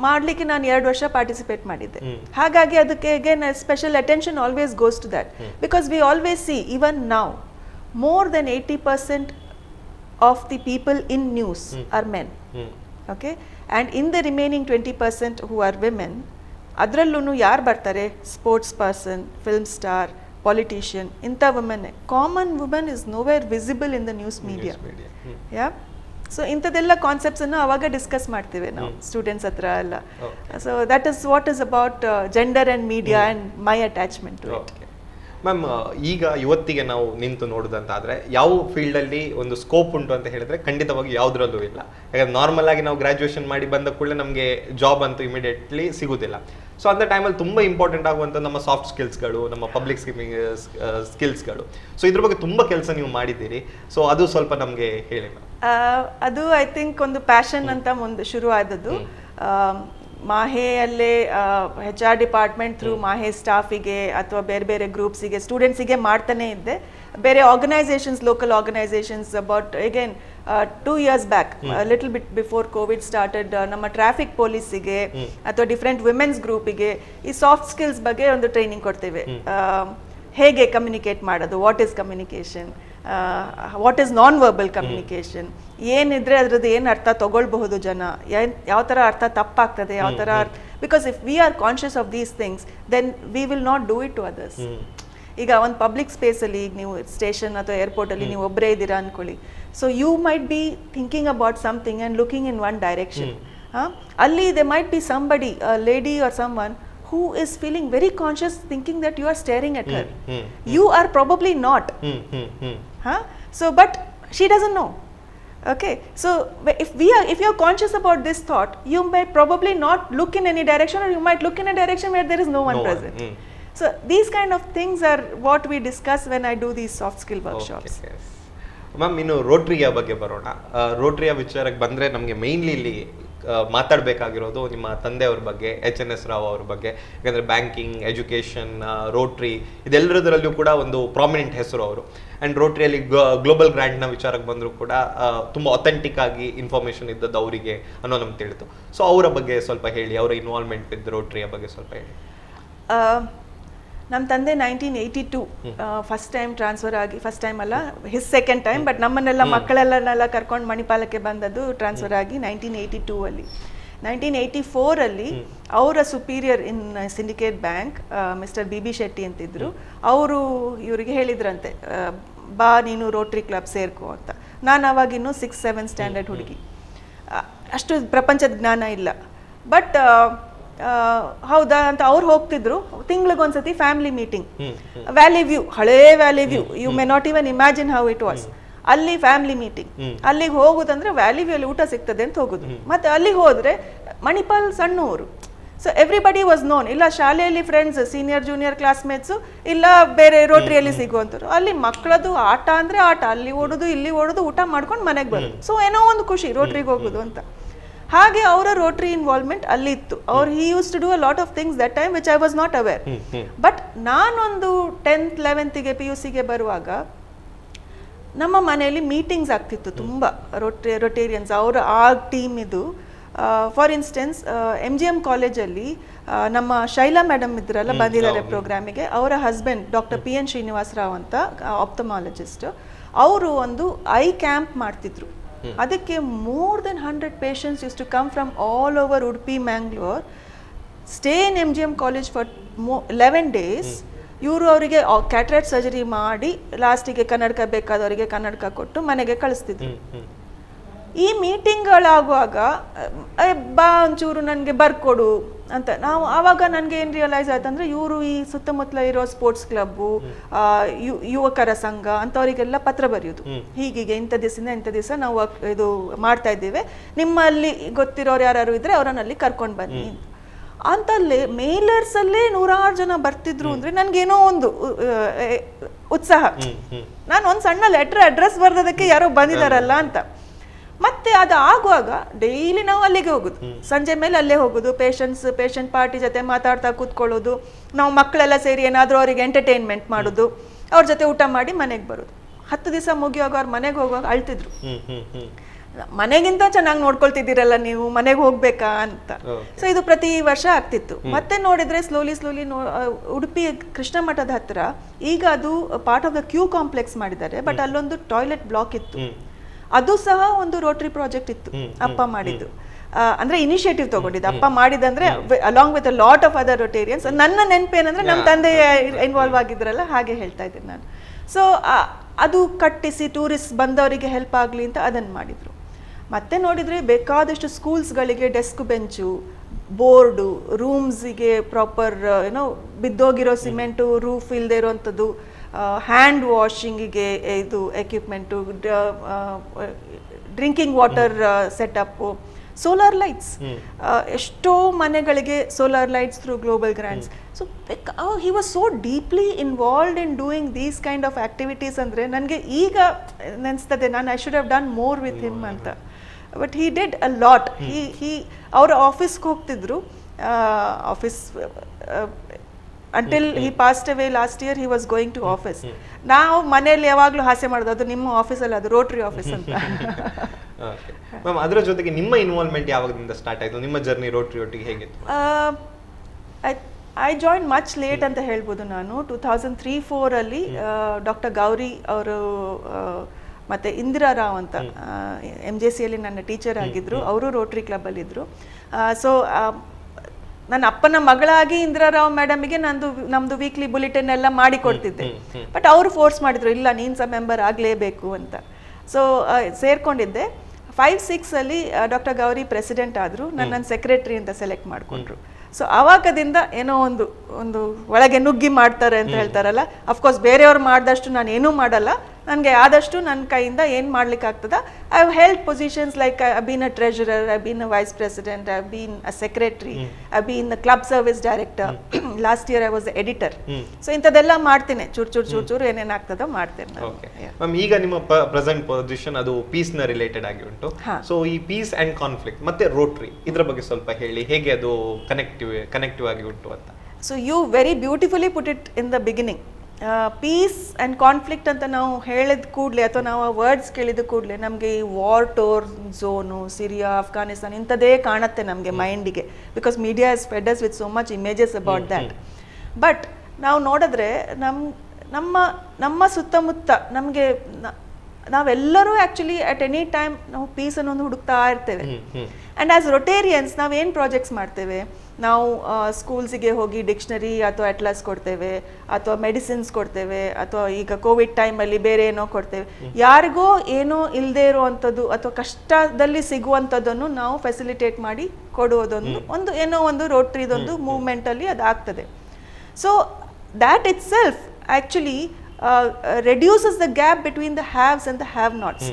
ಮಾಡಲಿಕ್ಕೆ ನಾನು 2 ವರ್ಷ participate ಮಾಡಿದ್ದೆ. ಹಾಗಾಗಿ ಅದಕ್ಕೆ again special attention always goes to that, because we always see even now more than 80% of the people in news are men. Okay, and in the remaining 20% who are women, adrallunu yaar bartare, sports person, film star, politician, inta women. Common woman is nowhere visible in the news media. Yeah, so intadella concepts annu avaga discuss ಮಾಡ್ತೇವೆ ನಾವು students ಹತ್ರ ಎಲ್ಲ. So that is what is about gender and media and my attachment to it. Ma'am ಈಗ ಇವತ್ತಿಗೆ ನಾವು ನಿಂತು ನೋಡೋದಂತಾದರೆ ಯಾವ ಫೀಲ್ಡಲ್ಲಿ ಒಂದು ಸ್ಕೋಪ್ ಉಂಟು ಅಂತ ಹೇಳಿದ್ರೆ ಖಂಡಿತವಾಗಿ ಯಾವುದರಲ್ಲೂ ಇಲ್ಲ. ಯಾಕಂದ್ರೆ ನಾರ್ಮಲ್ ಆಗಿ ನಾವು ಗ್ರಾಜುಯೇಷನ್ ಮಾಡಿ ಬಂದ ಕೂಡಲೇ ನಮಗೆ ಜಾಬ್ ಅಂತೂ ಇಮಿಡಿಯೇಟ್ಲಿ ಸಿಗೋದಿಲ್ಲ. ಸೊ ಅಂಥ ಟೈಮಲ್ಲಿ ತುಂಬ ಇಂಪಾರ್ಟೆಂಟ್ ಆಗುವಂಥ ನಮ್ಮ ಸಾಫ್ಟ್ ಸ್ಕಿಲ್ಸ್ಗಳು, ನಮ್ಮ ಪಬ್ಲಿಕ್ ಸ್ಪೀಕಿಂಗ್ ಸ್ಕಿಲ್ಸ್ಗಳು. ಸೊ ಇದ್ರ ಬಗ್ಗೆ ತುಂಬ ಕೆಲಸ ನೀವು ಮಾಡಿದ್ದೀರಿ. ಸೊ ಅದು ಸ್ವಲ್ಪ ನಮಗೆ ಹೇಳಿ ಮ್ಯಾಮ್. ಅದು ಐ ಥಿಂಕ್ ಒಂದು ಪ್ಯಾಷನ್ ಅಂತ ಮುಂದೆ ಶುರು ಆದದ್ದು. ಮಾಹೆಯಲ್ಲೇ HR ಡಿಪಾರ್ಟ್ಮೆಂಟ್ ಥ್ರೂ ಮಾಹೆ ಸ್ಟಾಫಿಗೆ ಅಥವಾ ಬೇರೆ ಬೇರೆ ಗ್ರೂಪ್ಸಿಗೆ ಸ್ಟೂಡೆಂಟ್ಸಿಗೆ ಮಾಡ್ತಾನೆ ಇದ್ದೆ. ಬೇರೆ organisations, local organisations about again 2 years back, little bit before Covid started, ನಮ್ಮ ಟ್ರಾಫಿಕ್ ಪೊಲೀಸಿಗೆ ಅಥವಾ ಡಿಫ್ರೆಂಟ್ ವಿಮೆನ್ಸ್ ಗ್ರೂಪಿಗೆ ಈ ಸಾಫ್ಟ್ ಸ್ಕಿಲ್ಸ್ ಬಗ್ಗೆ ಒಂದು ಟ್ರೈನಿಂಗ್ ಕೊಡ್ತೇವೆ. ಹೇಗೆ ಕಮ್ಯುನಿಕೇಟ್ ಮಾಡೋದು, what is communication, what is non verbal communication, ಏನಿದ್ರೆ ಅದ್ರದ್ದು ಏನು ಅರ್ಥ ತಗೊಳ್ಬಹುದು ಜನ, ಯಾವ ಥರ ಅರ್ಥ ತಪ್ಪಾಗ್ತದೆ, ಯಾವ ಥರ. Because if we are conscious of these things then we will not do it to others. ಈಗ ಒಂದು ಪಬ್ಲಿಕ್ ಸ್ಪೇಸಲ್ಲಿ ಈಗ ನೀವು ಸ್ಟೇಷನ್ ಅಥವಾ ಏರ್ಪೋರ್ಟಲ್ಲಿ ನೀವು ಒಬ್ಬರೇ ಇದ್ದೀರಾ ಅಂದ್ಕೊಳ್ಳಿ. So you might be thinking about something and looking in one direction. ಅಲ್ಲಿ they might be somebody, lady or someone who is feeling very conscious thinking that you are staring at her. You are probably not. So but she doesn't know. Okay, so if you are conscious about this thought, you may probably not look in any direction, or you might look in a direction where there is no one present. So these kind of things are what we discuss when I do these soft skill workshops. Ma'am, ಇನ್ನು ರೋಟ್ರಿಯ ಬಗ್ಗೆ ಬರೋಣ. ರೋಟ್ರಿಯ ವಿಚಾರಕ್ಕೆ ಬಂದರೆ ನಮಗೆ mainly ಇಲ್ಲಿ ಮಾತಾಡಬೇಕಾಗಿರೋದು ನಿಮ್ಮ ತಂದೆಯವ್ರ ಬಗ್ಗೆ, HNS Rao ಅವ್ರ ಬಗ್ಗೆ. ಯಾಕಂದರೆ ಬ್ಯಾಂಕಿಂಗ್, ಎಜುಕೇಷನ್, ರೋಟ್ರಿ ಇದೆಲ್ಲದರಲ್ಲೂ ಕೂಡ ಒಂದು ಪ್ರಾಮಿನೆಂಟ್ ಹೆಸರು ಅವರು. ಆ್ಯಂಡ್ ರೋಟ್ರಿಯಲ್ಲಿ ಗ್ಲೋಬಲ್ ಗ್ರ್ಯಾಂಟ್ನ ವಿಚಾರಕ್ಕೆ ಬಂದರೂ ಕೂಡ ತುಂಬ ಅಥೆಂಟಿಕ್ ಆಗಿ ಇನ್ಫಾರ್ಮೇಷನ್ ಇದ್ದದ್ದು ಅವರಿಗೆ ಅನ್ನೋ ನಮ್ಗೆ ತಿಳಿತು. ಸೊ ಅವರ ಬಗ್ಗೆ ಸ್ವಲ್ಪ ಹೇಳಿ, ಅವರ ಇನ್ವಾಲ್ವ್ಮೆಂಟ್ ವಿತ್ ರೋಟ್ರಿಯ ಬಗ್ಗೆ ಸ್ವಲ್ಪ ಹೇಳಿ. ನಮ್ಮ ತಂದೆ 1982 ಫಸ್ಟ್ ಟೈಮ್ ಟ್ರಾನ್ಸ್ಫರ್ ಆಗಿ, ಫಸ್ಟ್ ಟೈಮ್ ಅಲ್ಲ, ಹಿಸ್ ಸೆಕೆಂಡ್ ಟೈಮ್, ಬಟ್ ನಮ್ಮನ್ನೆಲ್ಲ ಮಕ್ಕಳೆಲ್ಲನೆಲ್ಲ ಕರ್ಕೊಂಡು ಮಣಿಪಾಲಕ್ಕೆ ಬಂದದ್ದು ಟ್ರಾನ್ಸ್ಫರ್ ಆಗಿ 1982 ಅಲ್ಲಿ. 1984 ಅಲ್ಲಿ ಅವರ superior in Syndicate Bank mister BB Shetty ಅಂತಿದ್ರು. ಅವರು ಇವರಿಗೆ ಹೇಳಿದ್ರಂತೆ, ಬಾ ನೀನು ರೋಟ್ರಿ ಕ್ಲಬ್ ಸೇರ್ಕೋ ಅಂತ. ನಾನು ಅವಾಗಿನ್ನೂ 6-7 ಸ್ಟ್ಯಾಂಡರ್ಡ್ ಹುಡುಗಿ, ಅಷ್ಟು ಪ್ರಪಂಚದ ಜ್ಞಾನ ಇಲ್ಲ. ಬಟ್ ಹೌದಾ ಅಂತ ಅವ್ರು ಹೋಗ್ತಿದ್ರು. ತಿಂಗಳಿಗೊಂದ್ಸತಿ ಫ್ಯಾಮಿಲಿ ಮೀಟಿಂಗ್, ವ್ಯಾಲಿ ವ್ಯೂ, ಹಳೇ valley view, you may not even imagine how it was. ಅಲ್ಲಿ ಫ್ಯಾಮಿಲಿ ಮೀಟಿಂಗ್, ಅಲ್ಲಿಗೆ ಹೋಗುದಂದ್ರೆ ವ್ಯಾಲಿ ವ್ಯೂ ಅಲ್ಲಿ ಊಟ ಸಿಗ್ತದೆ ಅಂತ ಹೋಗುದು. ಮತ್ತೆ ಅಲ್ಲಿಗೆ ಹೋದ್ರೆ ಮಣಿಪಾಲ್ ಸಣ್ಣ ಊರು, ಸೊ ಎವ್ರಿಬಡಿ ವಾಸ್ ನೋನ್. ಇಲ್ಲ ಶಾಲೆಯಲ್ಲಿ ಫ್ರೆಂಡ್ಸ್, ಸೀನಿಯರ್ ಜೂನಿಯರ್ ಕ್ಲಾಸ್ಮೇಟ್ಸು, ಇಲ್ಲ ಬೇರೆ ರೋಟ್ರಿಯಲ್ಲಿ ಸಿಗುವಂಥವ್ರು. ಅಲ್ಲಿ ಮಕ್ಕಳದು ಆಟ ಅಂದ್ರೆ ಆಟ, ಅಲ್ಲಿ ಓಡೋದು ಇಲ್ಲಿ ಓಡೋದು, ಊಟ ಮಾಡ್ಕೊಂಡು ಮನೆಗೆ ಬರೋದು. ಸೊ ಏನೋ ಒಂದು ಖುಷಿ ರೋಟ್ರಿಗೆ ಹೋಗೋದು ಅಂತ. ಹಾಗೆ ಅವರ ರೋಟ್ರಿ ಇನ್ವಾಲ್ವ್ಮೆಂಟ್ ಅಲ್ಲಿ ಇತ್ತು. ಅವ್ರು he used to do a lot of things that time which I was not aware. But ನಾನೊಂದು 10th 11th PUCಗೆ ಬರುವಾಗ ನಮ್ಮ ಮನೆಯಲ್ಲಿ ಮೀಟಿಂಗ್ಸ್ ಆಗ್ತಿತ್ತು ತುಂಬ, ರೊಟೇರಿಯನ್ಸ್ ಅವರ ಆ ಟೀಮ್ ಇದು. ಫಾರ್ ಇನ್ಸ್ಟೆನ್ಸ್ MGM ಕಾಲೇಜಲ್ಲಿ ನಮ್ಮ ಶೈಲಾ ಮೇಡಮ್ ಇದ್ರಲ್ಲ, ಬಂದಿದ್ದಾರೆ ಪ್ರೋಗ್ರಾಮಿಗೆ. ಅವರ ಹಸ್ಬೆಂಡ್ ಡಾಕ್ಟರ್ PN ಶ್ರೀನಿವಾಸರಾವ್ ಅಂತ, ಆಪ್ಥಮಾಲಜಿಸ್ಟ್. ಅವರು ಒಂದು ಐ ಕ್ಯಾಂಪ್ ಮಾಡ್ತಿದ್ರು. ಅದಕ್ಕೆ more than 100 patients used to come from all over Udupi, Mangalore, stay in MGM college for 11 days. ಇವರು ಅವರಿಗೆ ಕ್ಯಾಟ್ರಾಕ್ಟ್ ಸರ್ಜರಿ ಮಾಡಿ ಲಾಸ್ಟಿಗೆ ಕನ್ನಡಕ ಬೇಕಾದವರಿಗೆ ಕನ್ನಡಕ ಕೊಟ್ಟು ಮನೆಗೆ ಕಳಿಸ್ತಿದ್ರು. ಈ ಮೀಟಿಂಗ್ಗಳಾಗುವಾಗ ಬಾ ಒಂಚೂರು ನನಗೆ ಬರ್ಕೊಡು ಅಂತ ನಾವು, ಆವಾಗ ನನಗೆ ಏನು ರಿಯಲೈಸ್ ಆಯ್ತಂದ್ರೆ, ಇವರು ಈ ಸುತ್ತಮುತ್ತಲ ಇರೋ ಸ್ಪೋರ್ಟ್ಸ್ ಕ್ಲಬ್ಬು, ಯುವಕರ ಸಂಘ ಅಂಥವರಿಗೆಲ್ಲ ಪತ್ರ ಬರೆಯೋದು, ಹೀಗೀಗೆ ಇಂಥ ದಿವಸ ನಾವು ಇದು ಮಾಡ್ತಾ ಇದ್ದೇವೆ, ನಿಮ್ಮಲ್ಲಿ ಗೊತ್ತಿರೋರು ಯಾರು ಇದ್ರೆ ಅವರನ್ನಲ್ಲಿ ಕರ್ಕೊಂಡು ಬನ್ನಿ ಅಂತಲ್ಲೇ ಮೇಲರ್ಸ್ ಅಲ್ಲೇ 100 ಜನ ಬರ್ತಿದ್ರು. ಅಂದ್ರೆ ನನ್ಗೇನೋ ಒಂದು ಉತ್ಸಾಹ, ನಾನು ಒಂದು ಸಣ್ಣ ಲೆಟರ್ ಅಡ್ರೆಸ್ ಬರ್ದೋದಕ್ಕೆ ಯಾರೋ ಬಂದಿದಾರಲ್ಲ ಅಂತ. ಮತ್ತೆ ಅದು ಆಗುವಾಗ ಡೈಲಿ ನಾವು ಅಲ್ಲಿಗೆ ಹೋಗುದು, ಸಂಜೆ ಮೇಲೆ ಅಲ್ಲೇ ಹೋಗುದು, ಪೇಷಂಟ್ ಪಾರ್ಟಿ ಜೊತೆ ಮಾತಾಡ್ತಾ ಕೂತ್ಕೊಳ್ಳೋದು, ನಾವು ಮಕ್ಕಳೆಲ್ಲ ಸೇರಿ ಏನಾದರೂ ಅವರಿಗೆ ಎಂಟರ್ಟೈನ್ಮೆಂಟ್ ಮಾಡೋದು, ಅವ್ರ ಜೊತೆ ಊಟ ಮಾಡಿ ಮನೆಗೆ ಬರೋದು. 10 ದಿವಸ ಮುಗಿಯುವಾಗ ಅವ್ರ ಮನೆಗೆ ಹೋಗುವಾಗ ಅಳ್ತಿದ್ರು, ಮನೆಗಿಂತ ಚೆನ್ನಾಗಿ ನೋಡ್ಕೊಳ್ತಿದ್ದೀರಲ್ಲ ನೀವು, ಮನೆಗೆ ಹೋಗ್ಬೇಕಾ ಅಂತ. ಸೊ ಇದು ಪ್ರತಿ ವರ್ಷ ಆಗ್ತಿತ್ತು. ಮತ್ತೆ ನೋಡಿದ್ರೆ ಸ್ಲೋಲಿ ಉಡುಪಿ ಕೃಷ್ಣ ಮಠದ ಹತ್ರ ಈಗ ಅದು part of the queue complex ಮಾಡಿದ್ದಾರೆ, ಬಟ್ ಅಲ್ಲೊಂದು ಟಾಯ್ಲೆಟ್ ಬ್ಲಾಕ್ ಇತ್ತು. ಅದು ಸಹ ಒಂದು ರೋಟರಿ ಪ್ರಾಜೆಕ್ಟ್ ಇತ್ತು, ಅಪ್ಪ ಮಾಡಿದ್ದು. ಅಂದ್ರೆ ಇನಿಷಿಯೇಟಿವ್ ತಗೊಂಡಿದ್ದು ಅಪ್ಪ ಮಾಡಿದಂದ್ರೆ along with a lot of other Rotarians. ನನ್ನ ನೆನಪೇನಂದ್ರೆ ನಮ್ಮ ತಂದೆ ಇನ್ವಾಲ್ವ್ ಆಗಿದ್ರಲ್ಲ, ಹಾಗೆ ಹೇಳ್ತಾ ಇದ್ದೀನಿ ನಾನು. ಸೊ ಅದು ಕಟ್ಟಿಸಿ ಟೂರಿಸ್ಟ್ ಬಂದವರಿಗೆ ಹೆಲ್ಪ್ ಆಗಲಿ ಅಂತ ಅದನ್ನು ಮಾಡಿದ್ರು. ಮತ್ತೆ ನೋಡಿದ್ರೆ ಬೇಕಾದಷ್ಟು ಸ್ಕೂಲ್ಸ್ಗಳಿಗೆ ಡೆಸ್ಕ್ ಬೆಂಚು, ಬೋರ್ಡು, ರೂಮ್ಸಿಗೆ ಪ್ರಾಪರ್ ಏನೋ ಬಿದ್ದೋಗಿರೋ ಸಿಮೆಂಟು, ರೂಫ್ ಇಲ್ಲದೆ ಇರೋವಂಥದ್ದು, ಹ್ಯಾಂಡ್ ವಾಷಿಂಗಿಗೆ ಇದು equipment, drinking water setup, solar lights, ಎಷ್ಟೋ ಮನೆಗಳಿಗೆ solar lights through global grants. So he was so deeply involved in doing these kind of activities. ಅಂದರೆ ನನಗೆ ಈಗ ನೆನೆಸ್ತದೆ, ನಾನು I should have done more with him ಅಂತ. But he did a lot. ಅವರ ಆಫೀಸ್ಗೆ ಹೋಗ್ತಿದ್ರು, office until he passed away last year, he was going to office. ನಾವು ಮನೆಯಲ್ಲಿ ಯಾವಾಗಲೂ ಹಾಸ್ಯ ಮಾಡೋದು, ಅದು ನಿಮ್ಮ ಆಫೀಸಲ್ಲ, ಅದು ರೋಟರಿ ಆಫೀಸ್ ಅಂತ. ಮ್ಯಾಮ್, ಅದರ ಜೊತೆಗೆ ನಿಮ್ಮ ಇನ್ವಾಲ್ವ್ಮೆಂಟ್ ಯಾವಾಗದಿಂದ ಸ್ಟಾರ್ಟ್ ಆಯಿತು? ನಿಮ್ಮ ಜರ್ನಿ ರೋಟರಿ ಒಟ್ಟಿಗೆ ಹೇಗಿತ್ತು? ಐ ಜಾಯಿನ್ ಮಚ್ ಲೇಟ್ ಅಂತ ಹೇಳ್ಬೋದು ನಾನು. 2003-04 ಅಲ್ಲಿ ಡಾಕ್ಟರ್ ಗೌರಿ ಅವರು ಮತ್ತು ಇಂದಿರಾ ರಾವ್ ಅಂತ MJCಯಲ್ಲಿ ನನ್ನ ಟೀಚರ್ ಆಗಿದ್ದರು, ಅವರು ರೋಟರಿ ಕ್ಲಬ್ಬಲ್ಲಿದ್ದರು. ಸೊ ನನ್ನ ಅಪ್ಪನ ಮಗಳಾಗಿ ಇಂದಿರಾರಾವ್ ಮೇಡಮಿಗೆ ನಮ್ದು ವೀಕ್ಲಿ ಬುಲೆಟಿನ್ ಎಲ್ಲ ಮಾಡಿ ಕೊಡ್ತಿದ್ದೆ. ಬಟ್ ಅವರು ಫೋರ್ಸ್ ಮಾಡಿದ್ರು, ಇಲ್ಲ ನೀನು ಸಹ ಮೆಂಬರ್ ಆಗಲೇಬೇಕು ಅಂತ. ಸೊ ಸೇರ್ಕೊಂಡಿದ್ದೆ. 5-6 ಅಲ್ಲಿ ಡಾಕ್ಟರ್ ಗೌರಿ ಪ್ರೆಸಿಡೆಂಟ್ ಆದರು, ನನ್ನನ್ನು ಸೆಕ್ರೆಟರಿ ಅಂತ ಸೆಲೆಕ್ಟ್ ಮಾಡಿಕೊಂಡ್ರು. ಸೊ ಆವಾಗದಿಂದ ಏನೋ ಒಂದು ಒಳಗೆ ನುಗ್ಗಿ ಮಾಡ್ತಾರೆ ಅಂತ ಹೇಳ್ತಾರಲ್ಲ, ಅಫ್ಕೋರ್ಸ್ ಬೇರೆಯವ್ರು ಮಾಡಿದಷ್ಟು ನಾನು ಏನೂ ಮಾಡಲ್ಲ, ನನಗೆ ಆದಷ್ಟು ನನ್ನ ಕೈಯಿಂದ ಏನು ಮಾಡ್ಲಿಕ್ಕೆ ಆಗ್ತದ. I have held positions like I been a treasurer, I been a vice president, I been a secretary, I been a club service director. Last year I was editor. So ಇಂಥದ್ದೆಲ್ಲ ಮಾಡ್ತೇನೆ, ಚೂರು ಏನೇನಾಗ್ತದೋ ಮಾಡ್ತೇನೆ. ಮ್ಯಾಮ್, ಈಗ ನಿಮ್ಮ present position ಅದು piece ನ related ಆಗಿ ಉಂಟು. ಸೊ ಈ ಪೀಸ್ ಅಂಡ್ ಕಾನ್ಫ್ಲಿಕ್ಟ್ ಮತ್ತೆ ರೋಟರಿ ಇದ್ರ ಬಗ್ಗೆ ಸ್ವಲ್ಪ ಹೇಳಿ, ಹೇಗೆ ಅದು ಕನೆಕ್ಟಿವ್ ಆಗಿ ಉಂಟು ಅಂತ. So you very beautifully put it in the beginning. Peace and conflict ಅಂತ ನಾವು ಹೇಳಿದ ಕೂಡಲೇ ಅಥವಾ ನಾವು ಆ ವರ್ಡ್ಸ್ ಕೇಳಿದ ಕೂಡಲೇ ನಮಗೆ ಈ war torn zone, Syria, Afghanistan ಇಂಥದ್ದೇ ಕಾಣುತ್ತೆ ನಮಗೆ ಮೈಂಡಿಗೆ, because media is fed us with so much images about that. But ನಾವು ನೋಡಿದ್ರೆ ನಮ್ಮ ಸುತ್ತಮುತ್ತ ನಮಗೆ ನಾವೆಲ್ಲರೂ ಆ್ಯಕ್ಚುಲಿ ಅಟ್ ಎನಿ ಟೈಮ್ ನಾವು ಪೀಸ್ ಅನ್ನೊಂದು ಹುಡುಕ್ತಾ ಇರ್ತೇವೆ. ಆ್ಯಂಡ್ ಆ್ಯಸ್ ರೊಟೇರಿಯನ್ಸ್ ನಾವೇನು ಪ್ರಾಜೆಕ್ಟ್ಸ್ ಮಾಡ್ತೇವೆ, ನಾವು ಸ್ಕೂಲ್ಸಿಗೆ ಹೋಗಿ ಡಿಕ್ಷನರಿ ಅಥವಾ ಅಟ್ಲಾಸ್ ಕೊಡ್ತೇವೆ, ಅಥವಾ ಮೆಡಿಸಿನ್ಸ್ ಕೊಡ್ತೇವೆ, ಅಥವಾ ಈಗ ಕೋವಿಡ್ ಟೈಮಲ್ಲಿ ಬೇರೆ ಏನೋ ಕೊಡ್ತೇವೆ. ಯಾರಿಗೋ ಏನೋ ಇಲ್ಲದೆ ಇರುವಂಥದ್ದು ಅಥವಾ ಕಷ್ಟದಲ್ಲಿ ಸಿಗುವಂಥದ್ದನ್ನು ನಾವು ಫೆಸಿಲಿಟೇಟ್ ಮಾಡಿ ಕೊಡುವುದೊಂದು ಏನೋ ಒಂದು ರೋಟ್ರಿದೊಂದು ಮೂವ್ಮೆಂಟಲ್ಲಿ ಅದಾಗ್ತದೆ. So that itself actually reduces the gap between the haves and the have-nots.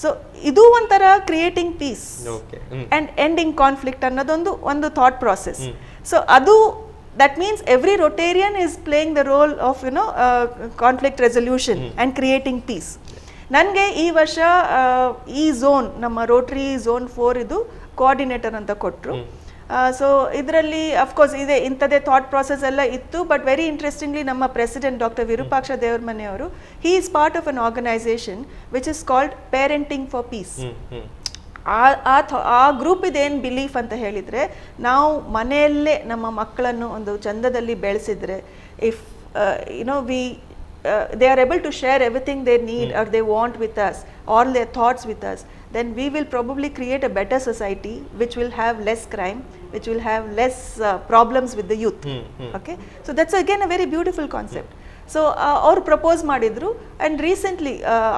So idu ontara creating peace and ending conflict annodondu ಒಂದು thought process. So adu that means every Rotarian is playing the role of conflict resolution and creating peace. ನನಗೆ ಈ ವರ್ಷ ಈ zone ನಮ್ಮ Rotary zone 4 ಇದು coordinator ಅಂತ ಕೊಟ್ಟರು. So ಇದರಲ್ಲಿ ಅಫ್ಕೋರ್ಸ್ ಇದೆ ಇಂಥದ್ದೇ ಥಾಟ್ ಪ್ರಾಸೆಸ್ ಎಲ್ಲ ಇತ್ತು. ಬಟ್ ವೆರಿ ಇಂಟ್ರೆಸ್ಟಿಂಗ್ಲಿ ನಮ್ಮ ಪ್ರೆಸಿಡೆಂಟ್ ಡಾಕ್ಟರ್ ವಿರೂಪಾಕ್ಷ ದೇವರಮನೆ ಅವರು, he is part of an organisation which is called parenting for peace. ಆ ಗ್ರೂಪ್ ಇದೇನು ಬಿಲೀಫ್ ಅಂತ ಹೇಳಿದರೆ, ನಾವು ಮನೆಯಲ್ಲೇ ನಮ್ಮ ಮಕ್ಕಳನ್ನು ಒಂದು ಚಂದದಲ್ಲಿ ಬೆಳೆಸಿದ್ರೆ, if they are able to share everything they need or they want with us, all their thoughts with us, then we will probably create a better society which will have less crime, which will have less problems with the youth. Okay, so that's again a very beautiful concept. So ಅವರು propose ಮಾಡಿದ್ರು. And recently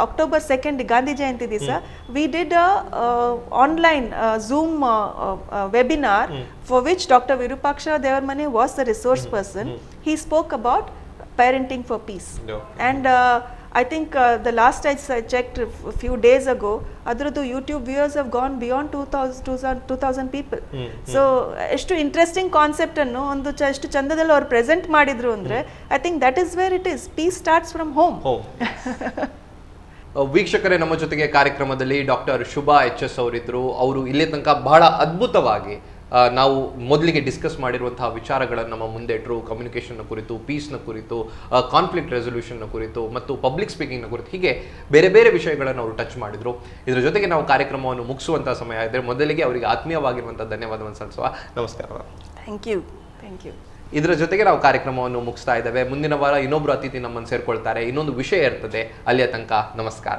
October 2 Gandhi Jayanti ದಿವಸ we did a online Zoom webinar for which Dr. Virupaksha Devarmane was the resource person. He spoke about parenting for peace. And I think the last I checked a few days ago, adradu YouTube viewers have gone beyond 2000 people. So ಎಷ್ಟು interesting concept ಅನ್ನು ಒಂದು ಎಷ್ಟು ಚಂದದಲ್ಲಿ ಅವ್ರು present ಮಾಡಿದ್ರು ಅಂದ್ರೆ, I think that is where it is. Peace starts from home. ವೀಕ್ಷಕರೇ, ನಮ್ಮ ಜೊತೆಗೆ ಕಾರ್ಯಕ್ರಮದಲ್ಲಿ ಡಾಕ್ಟರ್ ಶುಭಾ HS ಅವರಿದ್ರು. ಅವರು ಇಲ್ಲಿ ತನಕ ಬಹಳ ಅದ್ಭುತವಾಗಿ ನಾವು ಮೊದಲಿಗೆ ಡಿಸ್ಕಸ್ ಮಾಡಿರುವಂತಹ ವಿಚಾರಗಳನ್ನು ನಮ್ಮ ಮುಂದೆ ಇಟ್ಟರು. ಕಮ್ಯುನಿಕೇಷನ್ನ ಕುರಿತು, ಪೀಸ್ನ ಕುರಿತು, ಕಾನ್ಫ್ಲಿಕ್ಟ್ ರೆಸೊಲ್ಯೂಷನ್ನ ಕುರಿತು ಮತ್ತು ಪಬ್ಲಿಕ್ ಸ್ಪೀಕಿಂಗ್ನ ಕುರಿತು, ಹೀಗೆ ಬೇರೆ ಬೇರೆ ವಿಷಯಗಳನ್ನು ಅವರು ಟಚ್ ಮಾಡಿದರು. ಇದರ ಜೊತೆಗೆ ನಾವು ಕಾರ್ಯಕ್ರಮವನ್ನು ಮುಗಿಸುವಂಥ ಸಮಯ ಇದ್ದರೆ ಮೊದಲಿಗೆ ಅವರಿಗೆ ಆತ್ಮೀಯವಾಗಿರುವಂಥ ಧನ್ಯವಾದವನ್ನು ಸಲ್ಲಿಸುವ. ನಮಸ್ಕಾರ. Thank you. ಇದರ ಜೊತೆಗೆ ನಾವು ಕಾರ್ಯಕ್ರಮವನ್ನು ಮುಗಿಸ್ತಾ ಇದ್ದೇವೆ. ಮುಂದಿನ ವಾರ ಇನ್ನೊಬ್ಬರು ಅತಿಥಿ ನಮ್ಮನ್ನು ಸೇರ್ಕೊಳ್ತಾರೆ, ಇನ್ನೊಂದು ವಿಷಯ ಇರ್ತದೆ. ಅಲ್ಲಿಯ ತನಕ ನಮಸ್ಕಾರ.